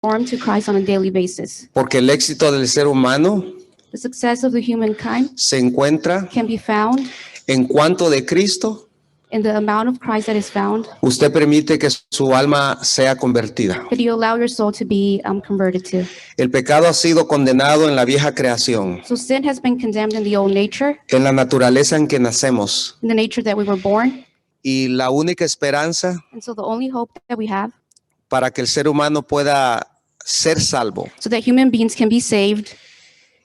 to Christ on a daily basis. Porque el éxito del ser humano The success of the humankind se encuentra can be found en cuanto de Cristo in the amount of Christ that is found, usted permite que su alma sea convertida. that you allow your soul to be converted to. El pecado ha sido condenado en la vieja creación, So sin has been condemned in the old nature, en la naturaleza en que nacemos. in the nature that we were born. Y la única esperanza And so the only hope that we have para que el ser humano pueda ser salvo so that human beings can be saved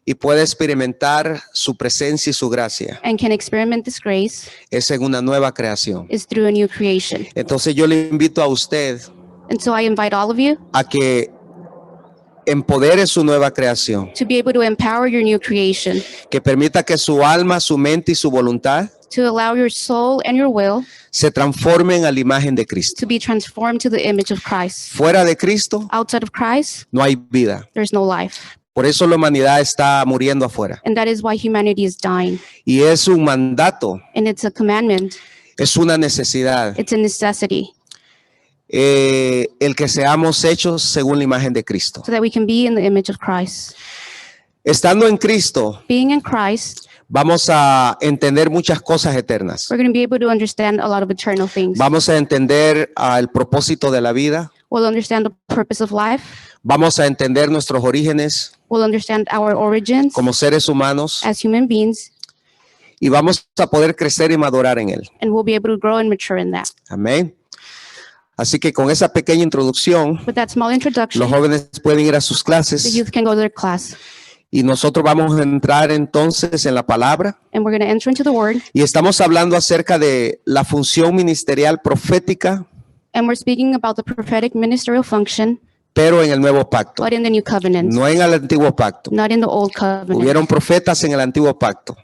y pueda experimentar su presencia y su gracia and can experiment this grace es en una nueva creación. is through a new creation. Entonces yo le invito a usted And so I invite all of you a que empodere su nueva creación, to be able to empower your new creation, que permita que su alma, su mente y su voluntad to allow your soul and your will se transformen a la imagen de Cristo. to be transformed to the image of Christ. Fuera de Cristo Outside of Christ, no hay vida. there's no life. Por eso la humanidad está muriendo afuera. And that is why humanity is dying. Y es un mandato, And it's a commandment. es una necesidad, It's a necessity el que seamos hechos según la imagen de Cristo. so that we can be in the image of Christ. Estando en Cristo, Being in Christ, vamos a entender muchas cosas eternas. we're going to be able to understand a lot of eternal things. Vamos a entender el propósito de la vida. We'll understand the purpose of life. Vamos a entender nuestros orígenes We'll understand our origins como seres humanos as human beings, y vamos a poder crecer y madurar en él. and we'll be able to grow and mature in that. Amén. Así que con esa pequeña introducción, With that small introduction, los jóvenes pueden ir a sus the clases youth can go to their class. y nosotros vamos a entrar entonces en la palabra And we're going to enter into the Word, y estamos hablando acerca de la función ministerial profética, and we're speaking about the prophetic ministerial function, pero en el nuevo pacto, but in the new covenant, no en el antiguo pacto. not in the old covenant. Hubieron profetas en el antiguo pacto.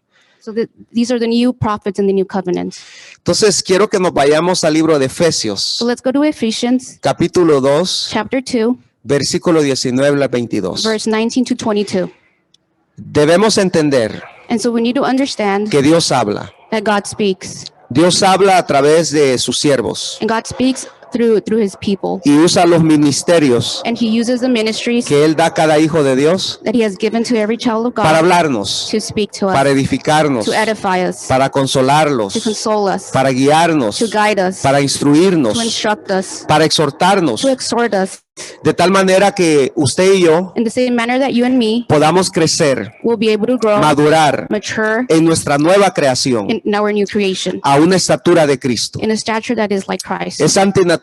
So these are the new prophets in the new covenant. Entonces quiero que nos vayamos al libro de Efesios, So let's go to Ephesians capítulo 2, chapter 2, versículo 19 al 22. verse 19 to 22. Debemos entender And so we need to understand que Dios habla. that God speaks, Dios habla a través de sus siervos and God speaks through his people, y usa los ministerios and he uses the ministries que Él da a cada hijo de Dios that he has given to every child of para God hablarnos, to speak to para us, edificarnos, to edify us, para consolarlos, to console us, para guiarnos, to guide us, para to instruirnos, instruct us, para exhortarnos, to exhort us, de tal manera que usted y yo in the same manner that you and me podamos crecer, will be able to grow, madurar mature en nuestra nueva creación in our new creation, a una estatura de Cristo. in a stature that is like Christ. Es antinatural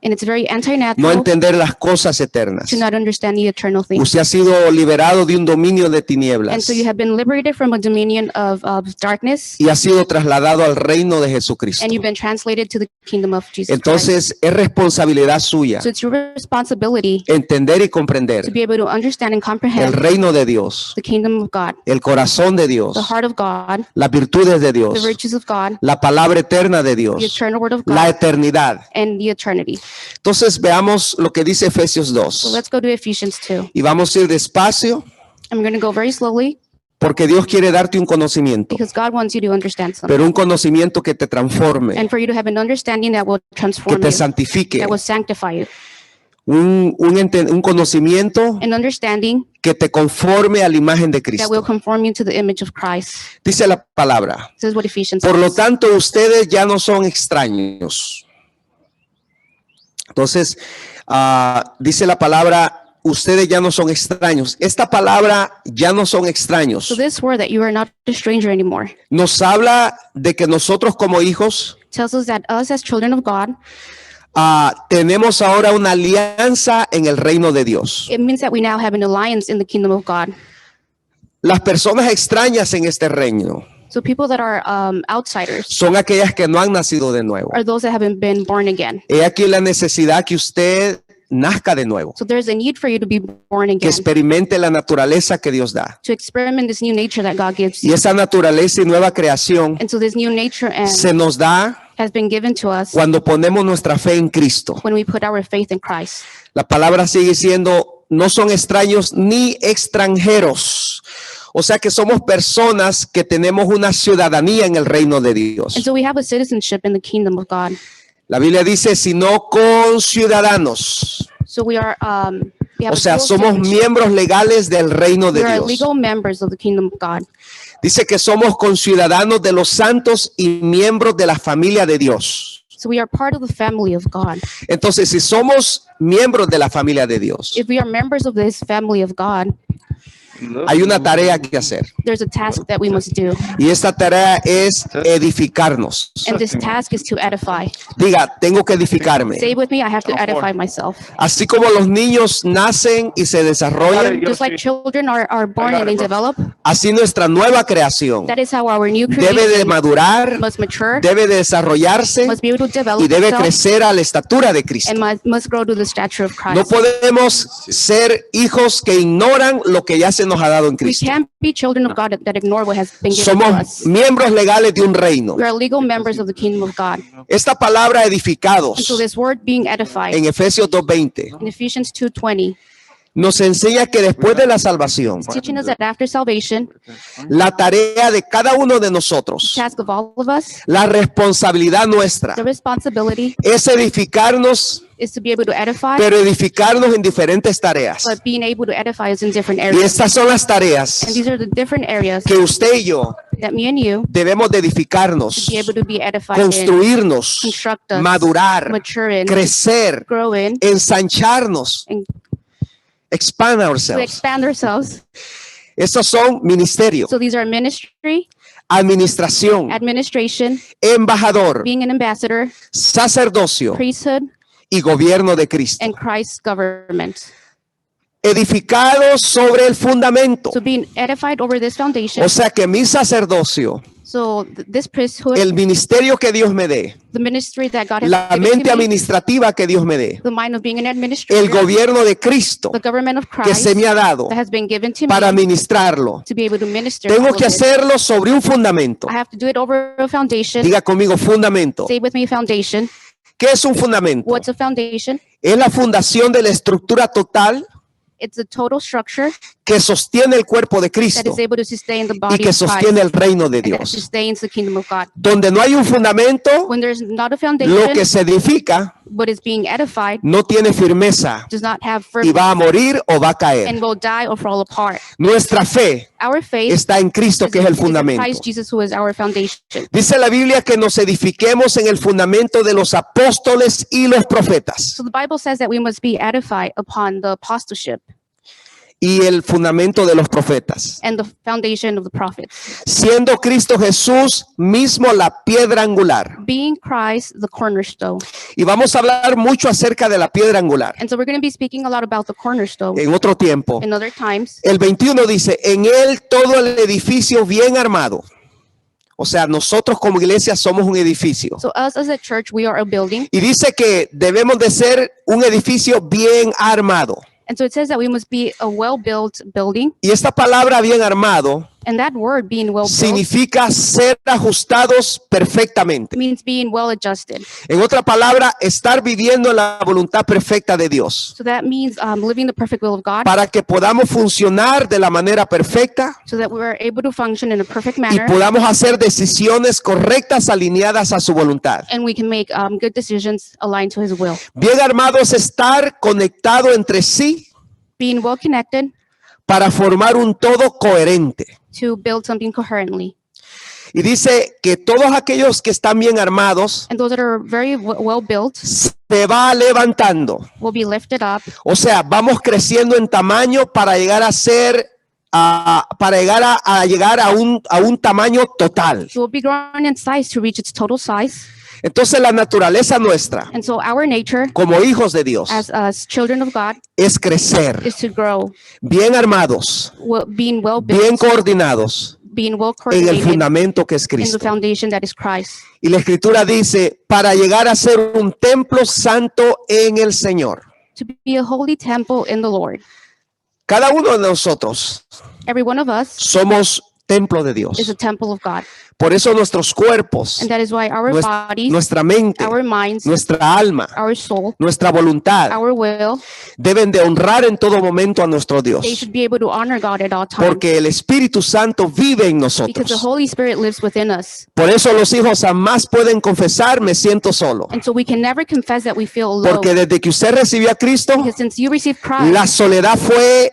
And it's very no anti-natural entender las cosas eternas. to not understand the eternal things. Usted ha sido liberado de un dominio de And tinieblas so you have been liberated from a dominion of darkness, y ha sido trasladado al reino de Jesucristo. and you've been translated to the kingdom of Jesus Christ. Entonces es responsabilidad suya So it's your responsibility entender y to comprender be able to understand and el comprehend reino de Dios, the kingdom of God, el corazón de Dios, the heart of God, las virtudes de the Dios, virtues of God, la palabra eterna de the Dios, eternal word of la God, eternidad. and the eternity. Entonces veamos lo que dice Efesios So 2 let's go to Ephesians 2. y vamos a ir despacio I'm going to go very slowly porque Dios quiere darte un conocimiento, because God wants you to understand something. pero un conocimiento que te transforme, And for you to have an understanding that will que transform te you, santifique, that will sanctify you. un conocimiento An understanding que te conforme a la imagen de that will Cristo. conform you to the image of Christ. Dice la palabra. This is what Ephesians Por lo says. tanto, ustedes ya no son extraños. Entonces, dice la palabra, ustedes ya no son extraños. Esta palabra, ya no son extraños, So this word that you are not a stranger anymore nos habla de que nosotros como hijos tells us that us as children of God, tenemos ahora una alianza en el reino de Dios. it means that we now have an alliance in the kingdom of God. Las personas extrañas en este reino So people that are outsiders son aquellas que no han nacido de nuevo. are those that haven't been born again. He aquí la necesidad que usted nazca de nuevo, So there's a need for you to be born que again, experimente la naturaleza que Dios da. to experiment this new nature that God gives Y you. esa naturaleza y nueva creación And so this new nature se nos da has been given to us cuando ponemos nuestra fe en Cristo. when we put our faith in Christ. La palabra sigue siendo, no son extraños ni extranjeros. O sea que somos personas que tenemos una ciudadanía en el reino de Dios. And so we have a citizenship in the kingdom of God. La Biblia dice, sino con ciudadanos. So we are We have O a sea, dual somos citizenship. miembros legales del reino We de are Dios. legal members of the kingdom of God. Dice que somos conciudadanos de los santos y miembros de la familia de Dios. So we are part of the family of God. Entonces, si somos miembros de la familia de Dios, If we are members of this family of God, hay una tarea que hacer. there's a task that we must do. Y esta tarea es edificarnos. And this task is to edify. Diga, tengo que edificarme. Say with me, I have to edify myself. Así como los niños nacen y se desarrollan, Just like children are born and they develop, así nuestra nueva creación that is how our new debe de creation madurar, must mature, debe de desarrollarse must be able to y develop debe itself, crecer a la estatura de Cristo. and must grow to the stature of No Christ. podemos ser hijos que ignoran lo que ya se nos ha dado en We Cristo. can't be children of God that ignore what has been given to Somos us. miembros legales de un reino. We are legal members of the kingdom of God. Esta palabra And so edificados this word being edified en Efesios 2:20 in Ephesians 2:20, nos enseña que después de la salvación, teaching us that after salvation, la tarea de cada uno de nosotros, task of all of us, la responsabilidad nuestra the responsibility es edificarnos, is to be able to edify, pero edificarnos en diferentes tareas. but being able to edify is in different Y areas. estas son las tareas And these are the different areas que usted y yo that me and you debemos de edificarnos, be able to be edified in, construirnos, construct us, madurar, mature in, crecer, grow in, ensancharnos, and expand to ourselves. expand ourselves. Estos son ministerio, So these are ministry, administración, administration, embajador, being an ambassador, sacerdocio priesthood, y gobierno de Cristo. and Christ's government. Edificados sobre el fundamento. So being edified over this foundation. O sea que mi sacerdocio, So this priesthood, el ministerio que Dios me dé, the ministry that God has la given mente to me, administrativa que Dios me dé, the mind of being an el administrator, gobierno de Cristo the government of que Christ se me ha dado that has been given to para me ministrarlo. to be able to minister. Tengo all que of it. hacerlo sobre un fundamento. I have to do it over a foundation. Diga conmigo, fundamento. Say with me, foundation. ¿Qué es un fundamento? What's a foundation? Es la fundación de la estructura total It's a total structure que sostiene el cuerpo de that Cristo is able to sustain the y body que of Christ, sostiene el reino de and that Dios. sustains the kingdom of God. Donde no hay un fundamento, When there's not a lo foundation, que se edifica what is being edified no tiene firmeza does not have y firmness va a morir o va a caer. and will die or fall apart. Nuestra fe Our faith está en Cristo, que es el is in fundamento. Christ Jesus, who is our foundation. Dice la Biblia que nos edifiquemos en el fundamento de los apóstoles y los profetas So the Bible says that we must be edified upon the apostleship y el fundamento de los profetas, and the foundation of the prophets, siendo Cristo Jesús mismo la piedra angular. being Christ the cornerstone. Y vamos a hablar mucho acerca de la piedra angular And so we're going to be speaking a lot about the cornerstone en otro tiempo. in other times. El 21 dice, en él todo el edificio bien armado. O sea, nosotros como iglesia somos un edificio. So us as a church, we are a building. Y dice que debemos de ser un edificio bien armado. And so it says that we must be a well-built building. Y esta palabra bien armado And that word, being well-built, significa ser ajustados perfectamente. means being well-adjusted. En otra palabra, estar viviendo en la voluntad perfecta de Dios. So that means living the perfect will of God, Para que podamos funcionar de la manera perfecta so that we are able to function in a perfect y manner, podamos hacer decisiones correctas alineadas a su voluntad. and we can make good decisions aligned to His will. Bien armado es estar conectado entre sí Being well-connected para formar un todo coherente. to build something coherently. Y dice que todos aquellos que están bien armados And those that are very well-built se va levantando. will be lifted up. O sea, vamos creciendo en tamaño para llegar a ser, llegar a un tamaño total. It will be growing in size to reach its total size. Entonces la naturaleza nuestra And so our nature como hijos de Dios as us children of God es crecer is to grow, bien armados, being bien well-built, coordinados being en el well-coordinated fundamento que es in the Cristo. foundation that is Christ. Y la escritura dice, para llegar a ser un templo santo en el Señor. To be a holy temple in the Lord. Cada uno de nosotros Every one of us somos templo de is Dios. a temple of God. Por eso nuestros cuerpos, And that is why our bodies, nuestra mente, our minds, nuestra alma, our soul, nuestra voluntad our will, deben de honrar en todo momento a nuestro they Dios. should be able to honor God at all times. Porque el Espíritu Santo vive en Because the nosotros. Holy Spirit lives within us. Por eso los hijos jamás pueden confesar, me siento solo. And so we can never confess that we feel alone. Porque desde que usted recibió a Cristo, Because since you received Christ, la soledad fue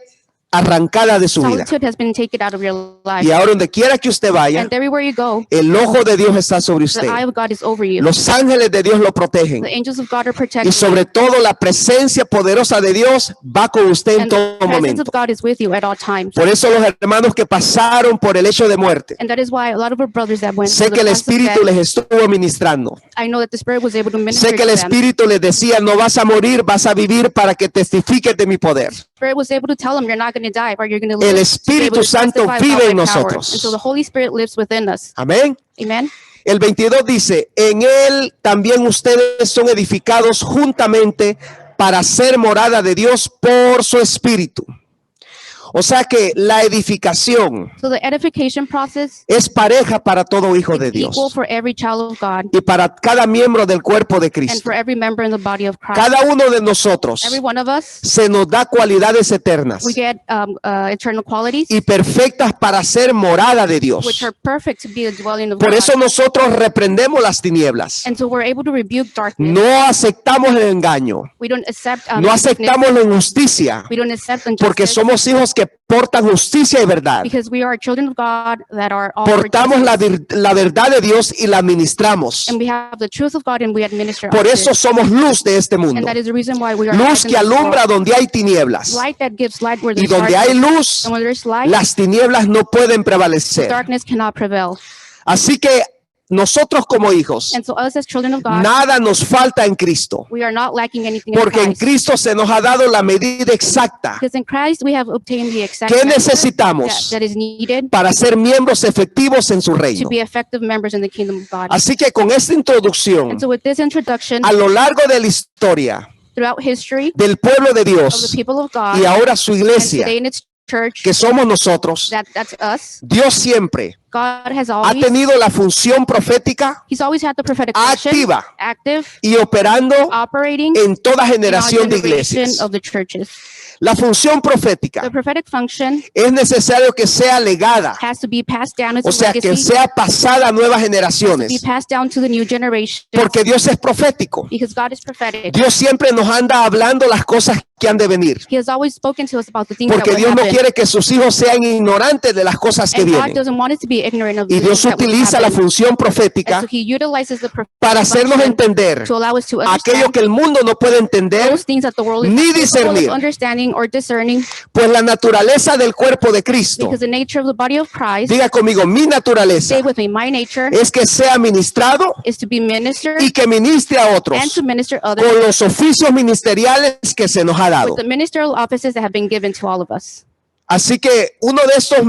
arrancada de su vida. solitude has been taken out of your life. Y ahora donde quiera que usted vaya, And everywhere you go, el ojo de Dios está sobre the usted. eye of God is over you. Los ángeles de Dios lo protegen. The angels of God are Y protecting you. sobre todo la presencia poderosa de Dios va con usted en And the todo presence momento. of God is with you at all times. Por eso los hermanos que pasaron por el hecho de muerte, And that is why a lot of our brothers that went sé through que the el process of Espíritu death, les estuvo ministrando. I know that the Spirit was able to minister Sé que to el them. Espíritu les decía, no vas a morir, vas a vivir para que testifiques de mi poder. Spirit was able to tell them, you're not going to die, but you're going to El live. to be able Espíritu to Santo testify vive about en my power. nosotros. And so the Holy Spirit lives within us. Amén. Amen. El 22 dice, en él también ustedes son edificados juntamente para ser morada de Dios por su Espíritu. O sea que la edificación So the edification process es pareja para todo hijo de is equal Dios for every child of God y para cada miembro del cuerpo de and Cristo. for every member in the body of Christ. Cada uno de nosotros Every one of us, se nos da cualidades eternas we get eternal qualities y perfectas para ser morada de which Dios. are perfect to be the dwelling of Por God. eso nosotros reprendemos las tinieblas. And so we're able to rebuke darkness. No aceptamos el engaño. We don't accept No aceptamos la injusticia. we don't accept Porque injustice somos hijos que portan justicia y verdad. because we are children of God that are all for Portamos justice. la verdad de Dios y la administramos. And we have the truth of God and we administer Por of eso it. somos luz de este And mundo. that is the reason why we are Luz light in que this world. alumbra donde hay tinieblas. Light that gives light where Y there's donde hay darkness. luz, And when there's light, las tinieblas no pueden prevalecer. darkness cannot prevail. Así que nosotros como hijos, And so us as children of God, nada nos falta en Cristo. we are not lacking anything Porque in en Christ. Cristo se nos ha dado la medida exacta Because in Christ we have obtained the exact que measure necesitamos that is needed para ser miembros efectivos en su to reino. be effective members in the kingdom of God. Así que con esta introducción, And so with this introduction, a lo largo de la historia throughout history del pueblo de of the Dios people of God, y ahora su and iglesia, today in its church, que somos nosotros, that's us. Dios siempre God has ha always, tenido la función profética He's always had the prophetic function, activa active, y operando operating en toda in all generación de generation iglesias. of the churches. La función profética The prophetic function es necesario que sea legada, has to be passed down as o a sea, que legacy, sea pasada a nuevas be generaciones, passed down to the new generation, porque Dios es profético. because God is prophetic. Dios siempre nos anda hablando las cosas que han de venir, He has always spoken to us about the things that porque will Dios no happen. quiere que sus hijos sean ignorantes de las cosas que And God vienen. doesn't want us to be ignorant of the Y things Dios that will utiliza la happen. función And profética so He utilizes the prophetic para hacernos function entender to allow us to aquello understand que el mundo no puede entender, those things that the world is ni not capable discernir. of understanding or discerning, pues la naturaleza del cuerpo de Cristo, because the nature of the body of Christ, diga conmigo, mi naturaleza say with me, my nature es que sea ministrado is to be ministered y que ministre a and otros to minister others con los oficios ministeriales que se nos ha dado. with the ministerial offices that have been given to all of us. Así que uno de estos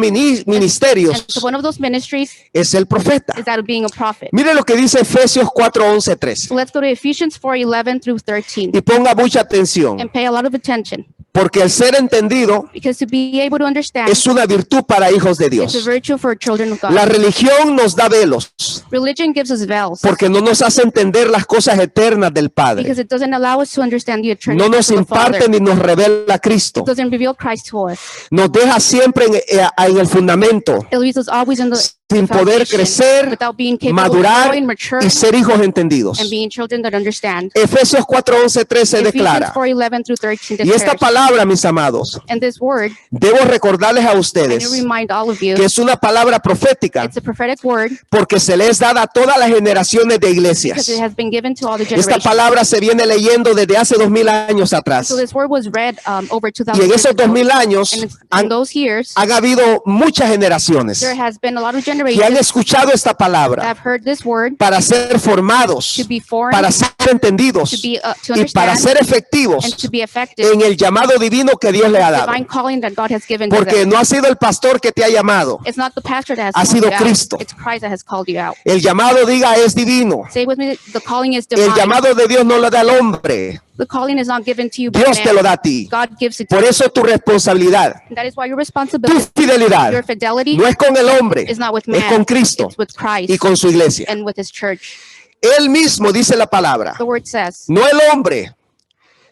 ministerios And so one of those ministries es el profeta. is that of being a prophet. Mire lo que dice Efesios 4:11, 13. So let's go to Ephesians 4:11 through 13 Y ponga mucha atención, and pay a lot of attention, porque el ser entendido because to be able to understand es una virtud para hijos de is a Dios. virtue for children of La God. religión nos da velos, Religion gives us veils porque no nos hace entender las cosas eternas del Padre. because it doesn't allow us to understand the eternity No nos of the Father. imparte ni nos revela a Cristo. It doesn't reveal Christ to us. Nos deja siempre en el fundamento, It leaves us always in the sin poder foundation crecer, without being capable madurar of growing, mature, y ser hijos entendidos. and being children that understand. Efesios 4:11, 13 Ephesians declara, 4:11 through 13 y esta declares, palabra, mis amados, and this word, debo recordarles a I ustedes do remind all of you, que es una palabra profética it's a prophetic word porque se les dada a todas las generaciones de because iglesias. it has been given to all the Esta generations. palabra se viene leyendo desde hace 2000 años atrás. So this word was read over 2,000 Y en years esos ago. 2000 años And in han those years, habido muchas generaciones there has been a lot of que han generations escuchado esta that palabra have heard this word para ser formados, to be formed, para ser entendidos to be to y para understand, ser and efectivos to be effective en el llamado divino que Dios le ha dado. divine calling that God has given to Porque them. no ha sido el pastor que te ha llamado, It's not the pastor that has ha called sido you out. Cristo. It's Christ that has called you out. el llamado, diga, es divino. Say with me, the calling is El divine. llamado de Dios no lo da el hombre, The calling is not given to you by Dios te man. lo da a ti. God gives it to Por you. eso tu responsabilidad, And that is why your tu responsibility, fidelidad, your fidelity no es con el hombre, is not with es man. con Cristo It's with Christ y con su iglesia. and with his church. Él mismo dice la palabra, The word says, no el hombre,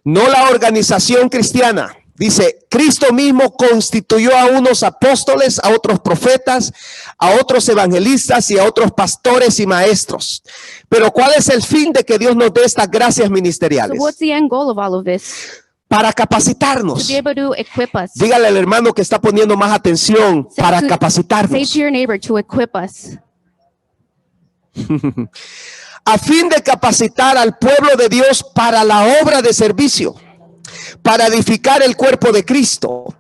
no la organización cristiana. Dice, Cristo mismo constituyó a unos apóstoles, a otros profetas, a otros evangelistas y a otros pastores y maestros. Pero ¿cuál es el fin de que Dios nos dé estas gracias so ministeriales? what's the end goal of all of this? Para To capacitarnos. be able to equip us. Dígale al hermano que está poniendo más atención, Say para to- Say capacitarnos. to your neighbor to equip us. A fin de capacitar al pueblo de Dios para la obra de servicio, para edificar el cuerpo de Cristo.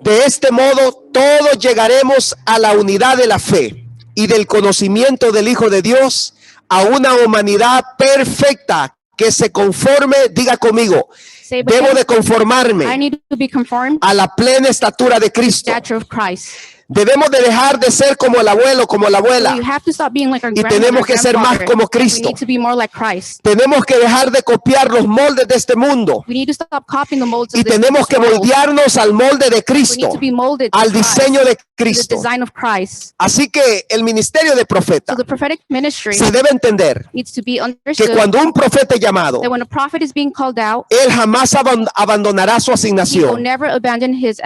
De este modo, todos llegaremos a la unidad de la fe y del conocimiento del Hijo de Dios, a una humanidad perfecta que se conforme, diga conmigo, Say, debo de I conformarme need to be conformed to a la plena estatura de the Cristo. stature of Christ. Debemos de dejar de ser como el abuelo, como la So abuela. you have to stop being like our Y grandmother, tenemos que ser más grandfather. como We Cristo. need to be more like Christ. Tenemos que dejar de copiar los moldes de este mundo We need to stop copying the molds y of this tenemos que world. moldearnos al molde de We Cristo, need to be molded to al Christ, diseño de to the Cristo. design of Christ. Así que el ministerio de profeta So the prophetic ministry se debe entender needs to be que understood cuando un profeta es llamado, that when a prophet is being called out, él jamás abandonará su he will asignación, never abandon his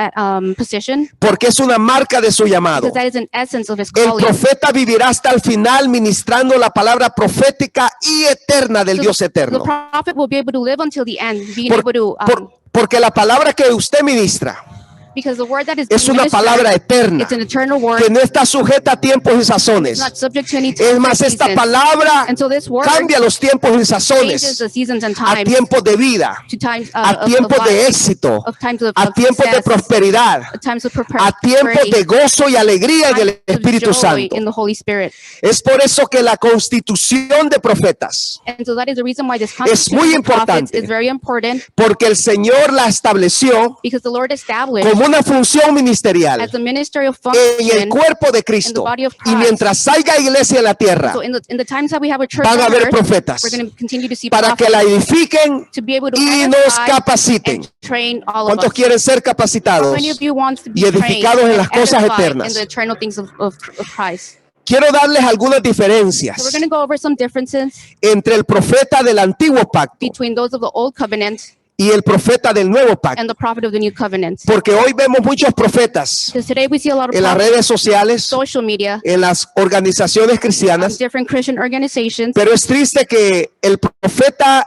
position, porque es una marca de su llamado. because that is an essence of his El calling. profeta vivirá hasta el final ministrando la palabra profética y eterna del So Dios the eterno. prophet will be able to live until the end, being Por- able to, Porque la palabra que usted ministra because the word that is es being una ministered, palabra eterna it's an eternal word, que no está sujeta a tiempos y it's sazones. not subject to any Es más, esta seasons. palabra And so this word cambia los tiempos y changes sazones, the seasons and a times, tiempos de vida, to times a of tiempos de life, éxito, of times of a tiempos de success, prosperidad, of times of a tiempos de gozo y alegría en el times of Espíritu joy Santo. in the Holy Spirit. Es por eso que la constitución de profetas, And so that is the reason why this muy constitution of prophets importante. is very important, porque el Señor la estableció because the Lord established como una función ministerial as a ministerial en el function. cuerpo de Cristo. body of Y Christ. mientras haya iglesia en la tierra, So in the times that we have a church van a on haber earth, profetas we're going to continue to see para que prophets la edifiquen to be able to y nos edify capaciten. and train all of ¿Cuántos us. quieren ser How capacitados? many of you want to be y edificados trained en las and cosas edified eternas? in the eternal things of Christ? Quiero darles algunas So we're diferencias going to go over some differences entre el profeta del antiguo pacto between those of the old covenant y el profeta del nuevo pacto. and the prophet of the new covenant. Porque hoy vemos muchos profetas Because today we see a lot of en las prophets, redes sociales, social media, en las organizaciones cristianas, different Christian organizations. pero es triste que el profeta,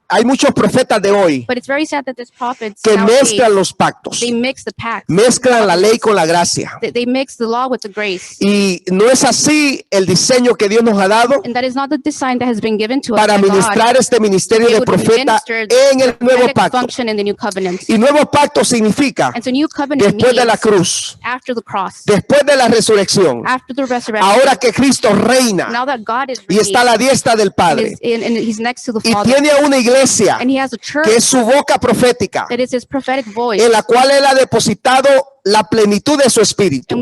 hay muchos profetas de hoy But it's very sad that these prophets que nowadays, mezclan los pactos, they mix the pacts. mezclan la ley con la gracia. They mix the law with the grace. Y no es así el diseño que Dios nos ha dado And that is not the design that has been given to us para by God. ministrar este ministerio de Able to profeta minister en el nuevo prophetic pacto. function in the new covenant. Y nuevo pacto significa And so new covenant después de la means cruz, after the cross, después de la resurrección, after the resurrection. ahora que Cristo reina Now that God is y está a la diestra del and Padre he's next to the y Father, tiene a una iglesia and he has a church que es su boca profética, that is his prophetic voice, en la cual Él ha depositado la plenitud de su espíritu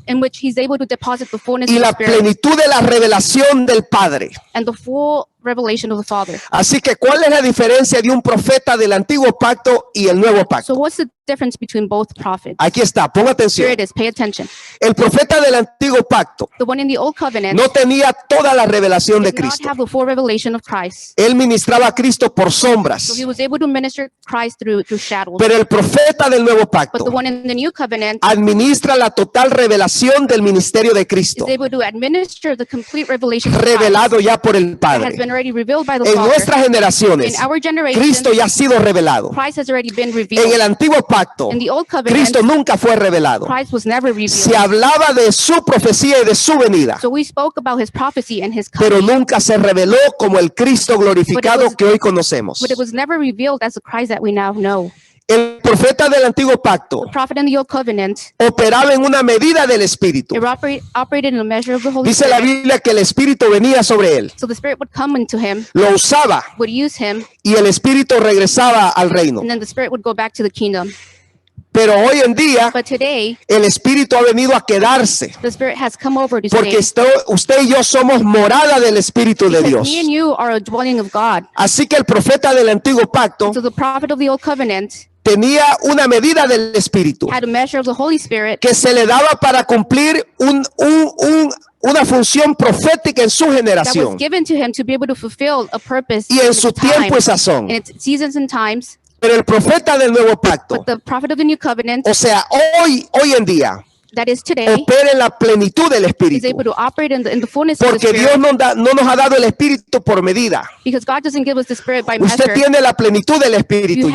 in which he's able to deposit the fullness y of the la Spirit plenitud de la revelación del Padre. and the full revelation of the Father. Así que, ¿cuál es la diferencia de un profeta del antiguo pacto y el nuevo So pacto? what's the difference between both prophets? Aquí está, ponga Here atención. it is, pay attention. El profeta del antiguo pacto The one in the old covenant no tenía toda la revelación de did not Cristo. have the full revelation of Christ. Él ministraba a Cristo por So sombras, he was able to minister Christ through shadows. pero el profeta del nuevo But the pacto one in the new covenant administra la total revelación del ministerio de Cristo, is able to administer the complete revelation of revelado Christ ya por el that has Padre. been already revealed by the En Father. nuestras generaciones, In our generation, Cristo ya ha sido revelado. Christ has already been En el revealed. antiguo pacto, In the old covenant, Cristo nunca fue revelado. Christ was never Se revealed. hablaba de su profecía y de su venida, So we spoke about his prophecy and his pero coming, nunca se reveló como el Cristo glorificado que hoy conocemos. but it was never revealed as the Christ that we now know. El profeta del antiguo pacto The prophet in the old covenant, operaba en una medida del Espíritu. it operated in a measure of the Holy Dice la Spirit. Biblia que el Espíritu venía sobre él, So the Spirit would come into him, lo usaba would use him, y el Espíritu regresaba al reino. and then the Spirit would go back to the kingdom. Pero hoy en día But today, el Espíritu ha venido a quedarse. the Spirit has come over to Porque stay. usted y yo somos morada del Espíritu de Because Dios. me and you are a dwelling of God. Así que el profeta del antiguo pacto So the prophet of the Old Covenant tenía una medida del Espíritu had a measure of the Holy Spirit que se le daba para cumplir una función profética en su that was generación given to him to be able to fulfill a purpose y in en its su time, tiempo y sazón. in its seasons and times. Pero el profeta del nuevo pacto, But the prophet of the New Covenant, o sea, hoy en día, that is today, opera en la plenitud del is Espíritu. able to operate in the fullness of the Porque Dios Spirit. no nos ha dado el Espíritu por medida. Because God doesn't give us the Spirit by Usted measure. tiene la plenitud del Espíritu.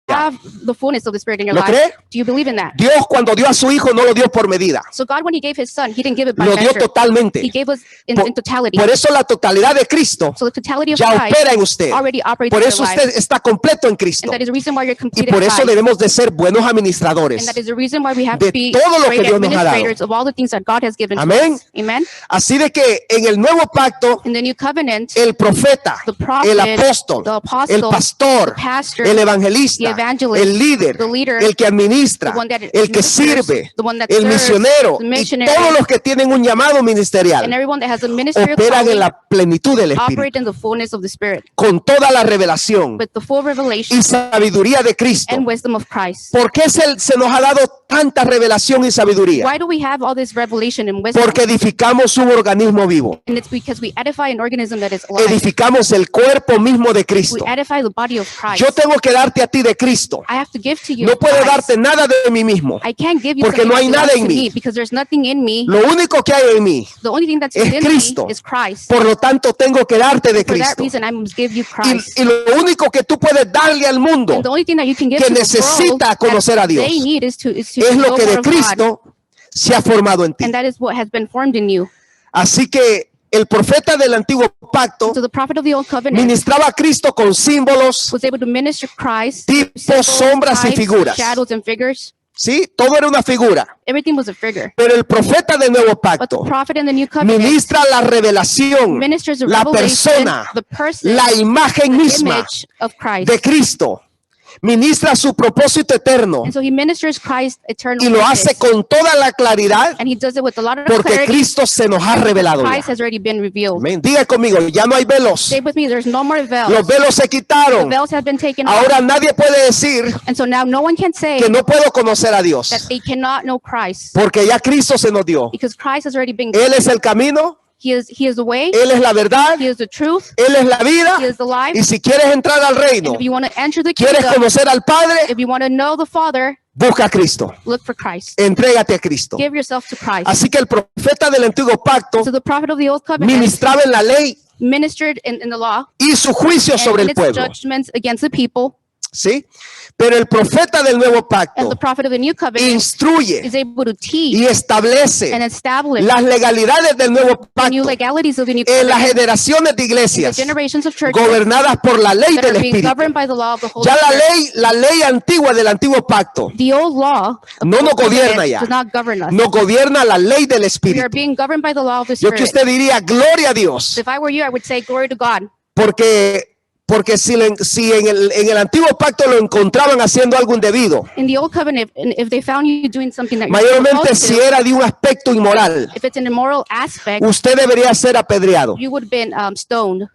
You have the fullness of the Spirit in your ¿Lo life. cree? Do you believe in that? Dios cuando dio a su Hijo no lo dio por medida. So God, when He gave His Son, He didn't give it by Lo dio measure. totalmente. He gave us in Por- totality. Por eso la totalidad de Cristo So the totality of ya Christ opera en usted. already operates Por in eso your life. usted está completo en Cristo. And that is the reason why you're Y complete por in eso Christ. debemos de ser buenos administradores. And that is the reason why we have de to be todo lo que great Dios nos ha dado. administrators of all the things that God has given Amén. to us. Amen. Así de que en el nuevo pacto, In the New Covenant, el profeta, the prophet, el apóstol, the apostle, el pastor, the pastor, el evangelista, the evangelist, el líder, the leader, el que administra, the one that el que ministers, sirve, the one that el serves, misionero the y missionary, todos los que tienen un llamado ministerial and everyone that has a ministerial operan en calling la plenitud del operate Espíritu in the fullness of the Spirit con toda la revelación with the full revelation y sabiduría de Cristo. and wisdom of Christ. ¿Por qué se nos ha dado tanta revelación y sabiduría? Why do we have all this revelation and wisdom? Porque edificamos un organismo vivo. And it's because we edify an organism that is alive. Edificamos el cuerpo mismo de We Cristo. edify the body of Christ. Yo tengo que darte a ti de Cristo. I have to give to you No puedo Christ. darte nada de mí mismo. I can't give you Porque something no hay that nada belongs en to mí. me because there's nothing in me. Lo único que hay en mí, The only thing that's es within Cristo. me is Christ. por lo tanto, tengo que darte de For that Cristo. reason, I must give you Christ. Y lo único que tú puedes darle al mundo And the only thing that you can give que to the necesita world conocer a that Dios they need is to es know lo que more de of God. Cristo se ha formado en ti. And that is what has been formed in you. Así que el profeta del antiguo pacto So the prophet of the Old Covenant ministraba a Cristo con símbolos, was able to minister Christ, tipos, symbols, sombras y types, figuras. shadows and figures. ¿sí? Todo era una figura. Everything was a figure. Pero el profeta del nuevo But the pacto prophet in the New Covenant ministra la revelación, ministers the la revelation, persona, the person, la imagen the misma image of Christ. de Cristo. Ministra su propósito eterno And so he ministers Christ eternal y lo hace purpose. con toda la claridad And he does it with a lot of porque clarity. Cristo se nos ha revelado. ya. Christ has already been revealed. Amén. Diga conmigo, ya no hay velos. Stay with me. There's no more veils. Los velos se The quitaron. veils have been taken off. Ahora nadie puede decir And so now no one can say que no puedo conocer a that Dios they cannot know Christ porque ya Cristo se nos dio. because Christ has already been Él es el camino, He is the way, Él es la verdad, He is the truth, Él es la vida. He is the life. Y si quieres entrar al reino, And if you want to enter the quieres kingdom, conocer al Padre, if you want to know the Father, busca a Cristo. look for Christ. Entrégate a Cristo. Give yourself to Christ. Así que el profeta del antiguo pacto So the prophet of the Old Covenant ministraba en la ley ministered in the law y su juicio sobre and el its pueblo. judgments against the people. ¿Sí? Pero el profeta del nuevo And pacto the prophet of the New Covenant instruye is able to teach y and establece establish las legalidades del nuevo the new pacto legalities of the New en las Covenant generaciones de in the iglesias generations of churches gobernadas por la ley that del are being Espíritu. governed by the law of the Holy Ya Spirit. la ley antigua del antiguo pacto The old law of No the nos Old Covenant gobierna ya. does not govern us. nos gobierna la ley del We are Espíritu. being governed by the law of the Yo que Spirit. usted diría, gloria a Dios, If I were you, I would say glory to God. porque si en el antiguo pacto lo encontraban haciendo algo indebido, In the Old Covenant, if they found you doing something that you're not mayormente supposed si to, era de un aspecto inmoral, if it's an immoral aspect, usted debería ser apedreado. you would have been stoned.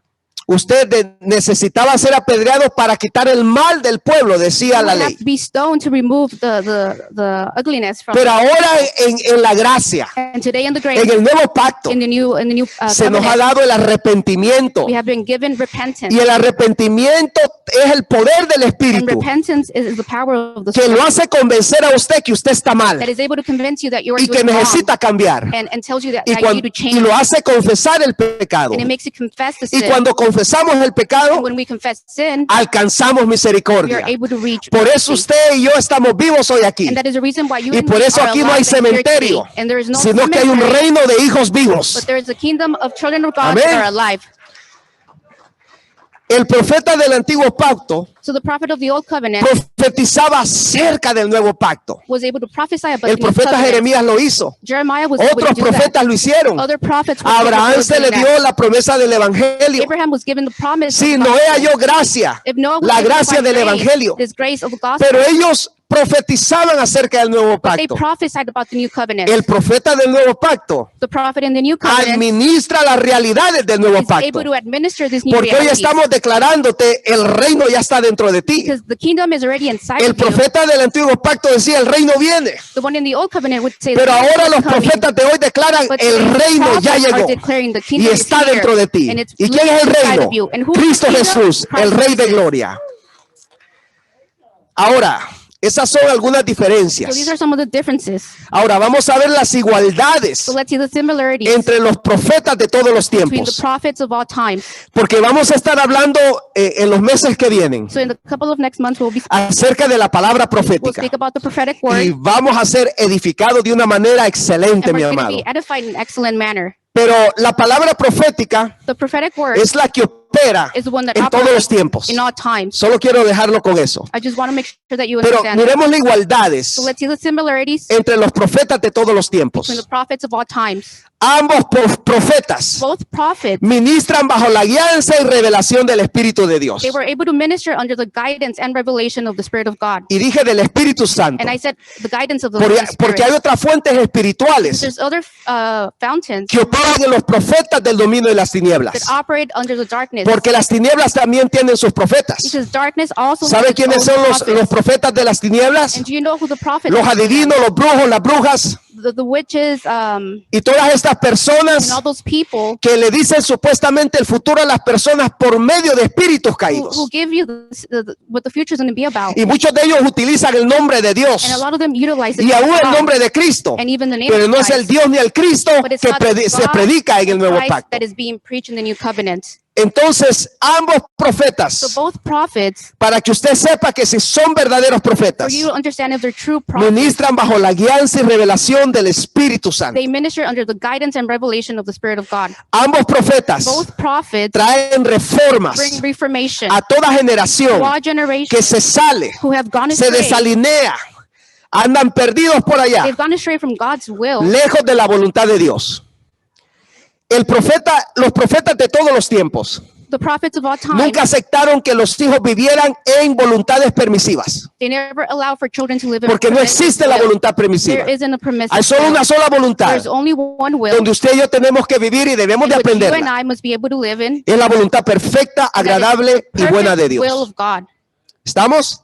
Usted necesitaba ser apedreado para quitar el mal del pueblo, decía You la would have ley. to be stoned to remove the ugliness from. Pero ahora en la gracia, And today in the grace, en el nuevo pacto, in the new se nos ha covenant, dado el arrepentimiento. we have been given repentance. Y el arrepentimiento es el poder del And Espíritu repentance is the power of the que Spirit lo hace convencer a usted que usted está mal that is able to convince you that you are y que doing wrong necesita cambiar. and tells you that Y, you need to y change. lo hace confesar el pecado. And it makes you confess the Y sin. cuando confesamos el pecado, And when we confess sin, alcanzamos we misericordia. are able to reach Por eso mercy. usted y yo estamos vivos hoy aquí. And that is the reason why you Y and por me eso are aquí no hay alive and here today. cementerio, And there is no sino que hay un cemetery, reino de hijos but vivos. there is a kingdom of children of God Amén. that are alive. El profeta del antiguo pacto So the prophet of the old covenant profetizaba acerca del nuevo pacto. was able to prophesy about El the new profeta covenant. Jeremías lo hizo. Jeremiah was able Otros to do that. profetas lo hicieron. Other prophets were A capable Abraham of se le doing dio that. la promesa del evangelio. Abraham was given the promise. Sí, of Noé gospel. halló gracia, If Noah was la able to gracia find del grace, evangelio. this grace of the gospel, Pero ellos profetizaban acerca del nuevo but they pacto. prophesied about the new covenant. El profeta del nuevo pacto The prophet in the new covenant administra las realidades del nuevo is pacto. able to administer this new Porque hoy reality. estamos declarándote, el reino ya está dentro de ti. Because the kingdom is already inside El of you. profeta del antiguo pacto decía, el reino viene. The one in the old covenant would say, Pero the kingdom ahora is los coming. profetas de hoy declaran, But el today's reino ya prophets are llegó declaring the y kingdom is está here, dentro de ti. and it's ¿Y quién es el inside reino? of you. And who is the Cristo kingdom? Jesús, el Christ Rey de Jesus. gloria. Ahora, esas son algunas So these diferencias. are some of the differences. Ahora vamos a ver las igualdades So let's see the similarities entre los profetas de todos los between the tiempos. prophets of all times. Porque vamos a estar hablando en los meses que vienen So in the couple of next months, we'll acerca de la palabra we'll profética. speak about the prophetic word, Y vamos a ser edificados de una manera excelente, and mi we're going to amado. be edified in an excellent manner. Pero la palabra profética The prophetic word es la que opera is the one that en todos los operates tiempos. in all times. Solo quiero dejarlo con eso. I just want to make sure that you Pero understand that. miremos las igualdades So let's see the similarities entre los profetas de todos los tiempos. between the prophets of all times. Ambos profetas Both prophets, ministran bajo la guianza y revelación del Espíritu de Dios. they were able to minister under the guidance and revelation of the Spirit of God. Y dije del Espíritu Santo, And I said the guidance of the porque, Holy porque hay Spirit. otras fuentes espirituales There's other fountains que operan en los profetas del dominio de las that tinieblas. operate under the darkness. Porque las tinieblas también tienen sus profetas. Because darkness also has ¿Sabe its quiénes own son los prophets. profetas de las tinieblas? And do you know who the prophets Los are? adivinos, los brujos, las brujas The witches y todas estas and personas all those people que le dicen supuestamente el futuro a las personas por medio de espíritus who caídos. give you what the future is going to be about. Y muchos de ellos utilizan el nombre de Dios And a lot of them utilize the y name aún of el God nombre de Cristo, and even the name pero of no es el Christ. Dios ni el Cristo But it's que not the se God predica en el nuevo Christ pacto. that is being preached in the new covenant. Entonces, ambos So profetas, both prophets, para que usted sepa que si son verdaderos for profetas, you to understand if they're true prophets, ministran bajo la guianza y revelación del Espíritu Santo. they minister under the guidance and revelation of the Spirit of God. Ambos profetas Both prophets traen reformas bring reformation a toda to generación all generations que se sale, who have gone se astray. desalinea, andan perdidos por allá, They've gone astray from God's will. lejos de la voluntad de Dios. Los profetas de todos los tiempos The prophets of all time, nunca aceptaron que los hijos vivieran en voluntades permisivas, they never allow for children to live in porque no permissive existe la will. voluntad permisiva. There isn't a permissive Hay solo will. una sola voluntad There's only one will donde usted y yo tenemos que vivir y debemos de in which you and aprenderla. I must be able to live in. Es la voluntad perfecta, and that is agradable y buena de perfect will Dios. of God. ¿Estamos?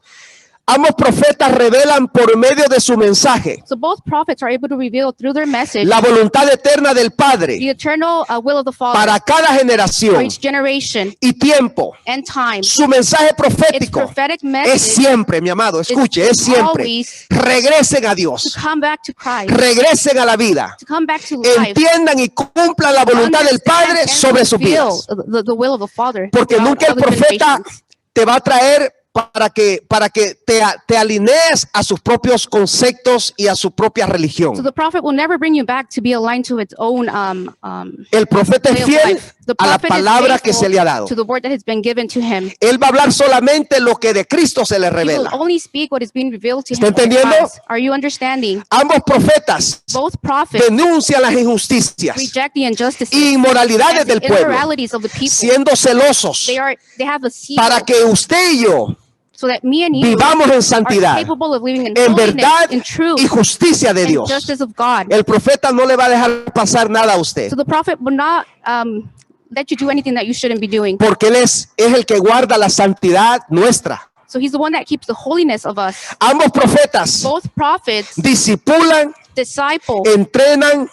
Ambos profetas revelan por medio de su mensaje So both prophets are able to reveal through their message la voluntad eterna del the Padre eternal will of the Father para cada for generación each generation y tiempo. and time. Su mensaje Its profético prophetic es message siempre, mi amado, escuche, es siempre. always Regresen a to Dios, come back to Christ, regresen a la vida, to come back to life. entiendan y cumplan la voluntad del Padre understand sobre and sus fulfill vidas. the will of the Father. Porque throughout nunca el all the profeta generations. te va a traer para que te alinees a sus propios conceptos y a su propia So religión. the prophet will never bring you back to be aligned to its own El profeta way es of fiel life. The a la prophet is palabra que faithful se le ha dado. to the word that has been given to him. Él va a hablar solamente lo que de Cristo se le He will revela. only speak what is being revealed to ¿Está him. by entendiendo? Christ. Are you understanding? Ambos profetas Both prophets denuncian las injusticias reject the injustices e inmoralidades and the del pueblo, immoralities of the people. siendo celosos They have a seal para que usted y yo so that me and you vivamos en are santidad, capable of living in en holiness, verdad in truth, y justicia de and Dios. justice of God. El profeta no le va a dejar pasar nada a usted, So the prophet will not let you do anything that you shouldn't be doing. porque él es el que guarda la santidad nuestra. So he's the one that keeps the holiness of us. Ambos profetas Both prophets disipulan, disciple, entrenan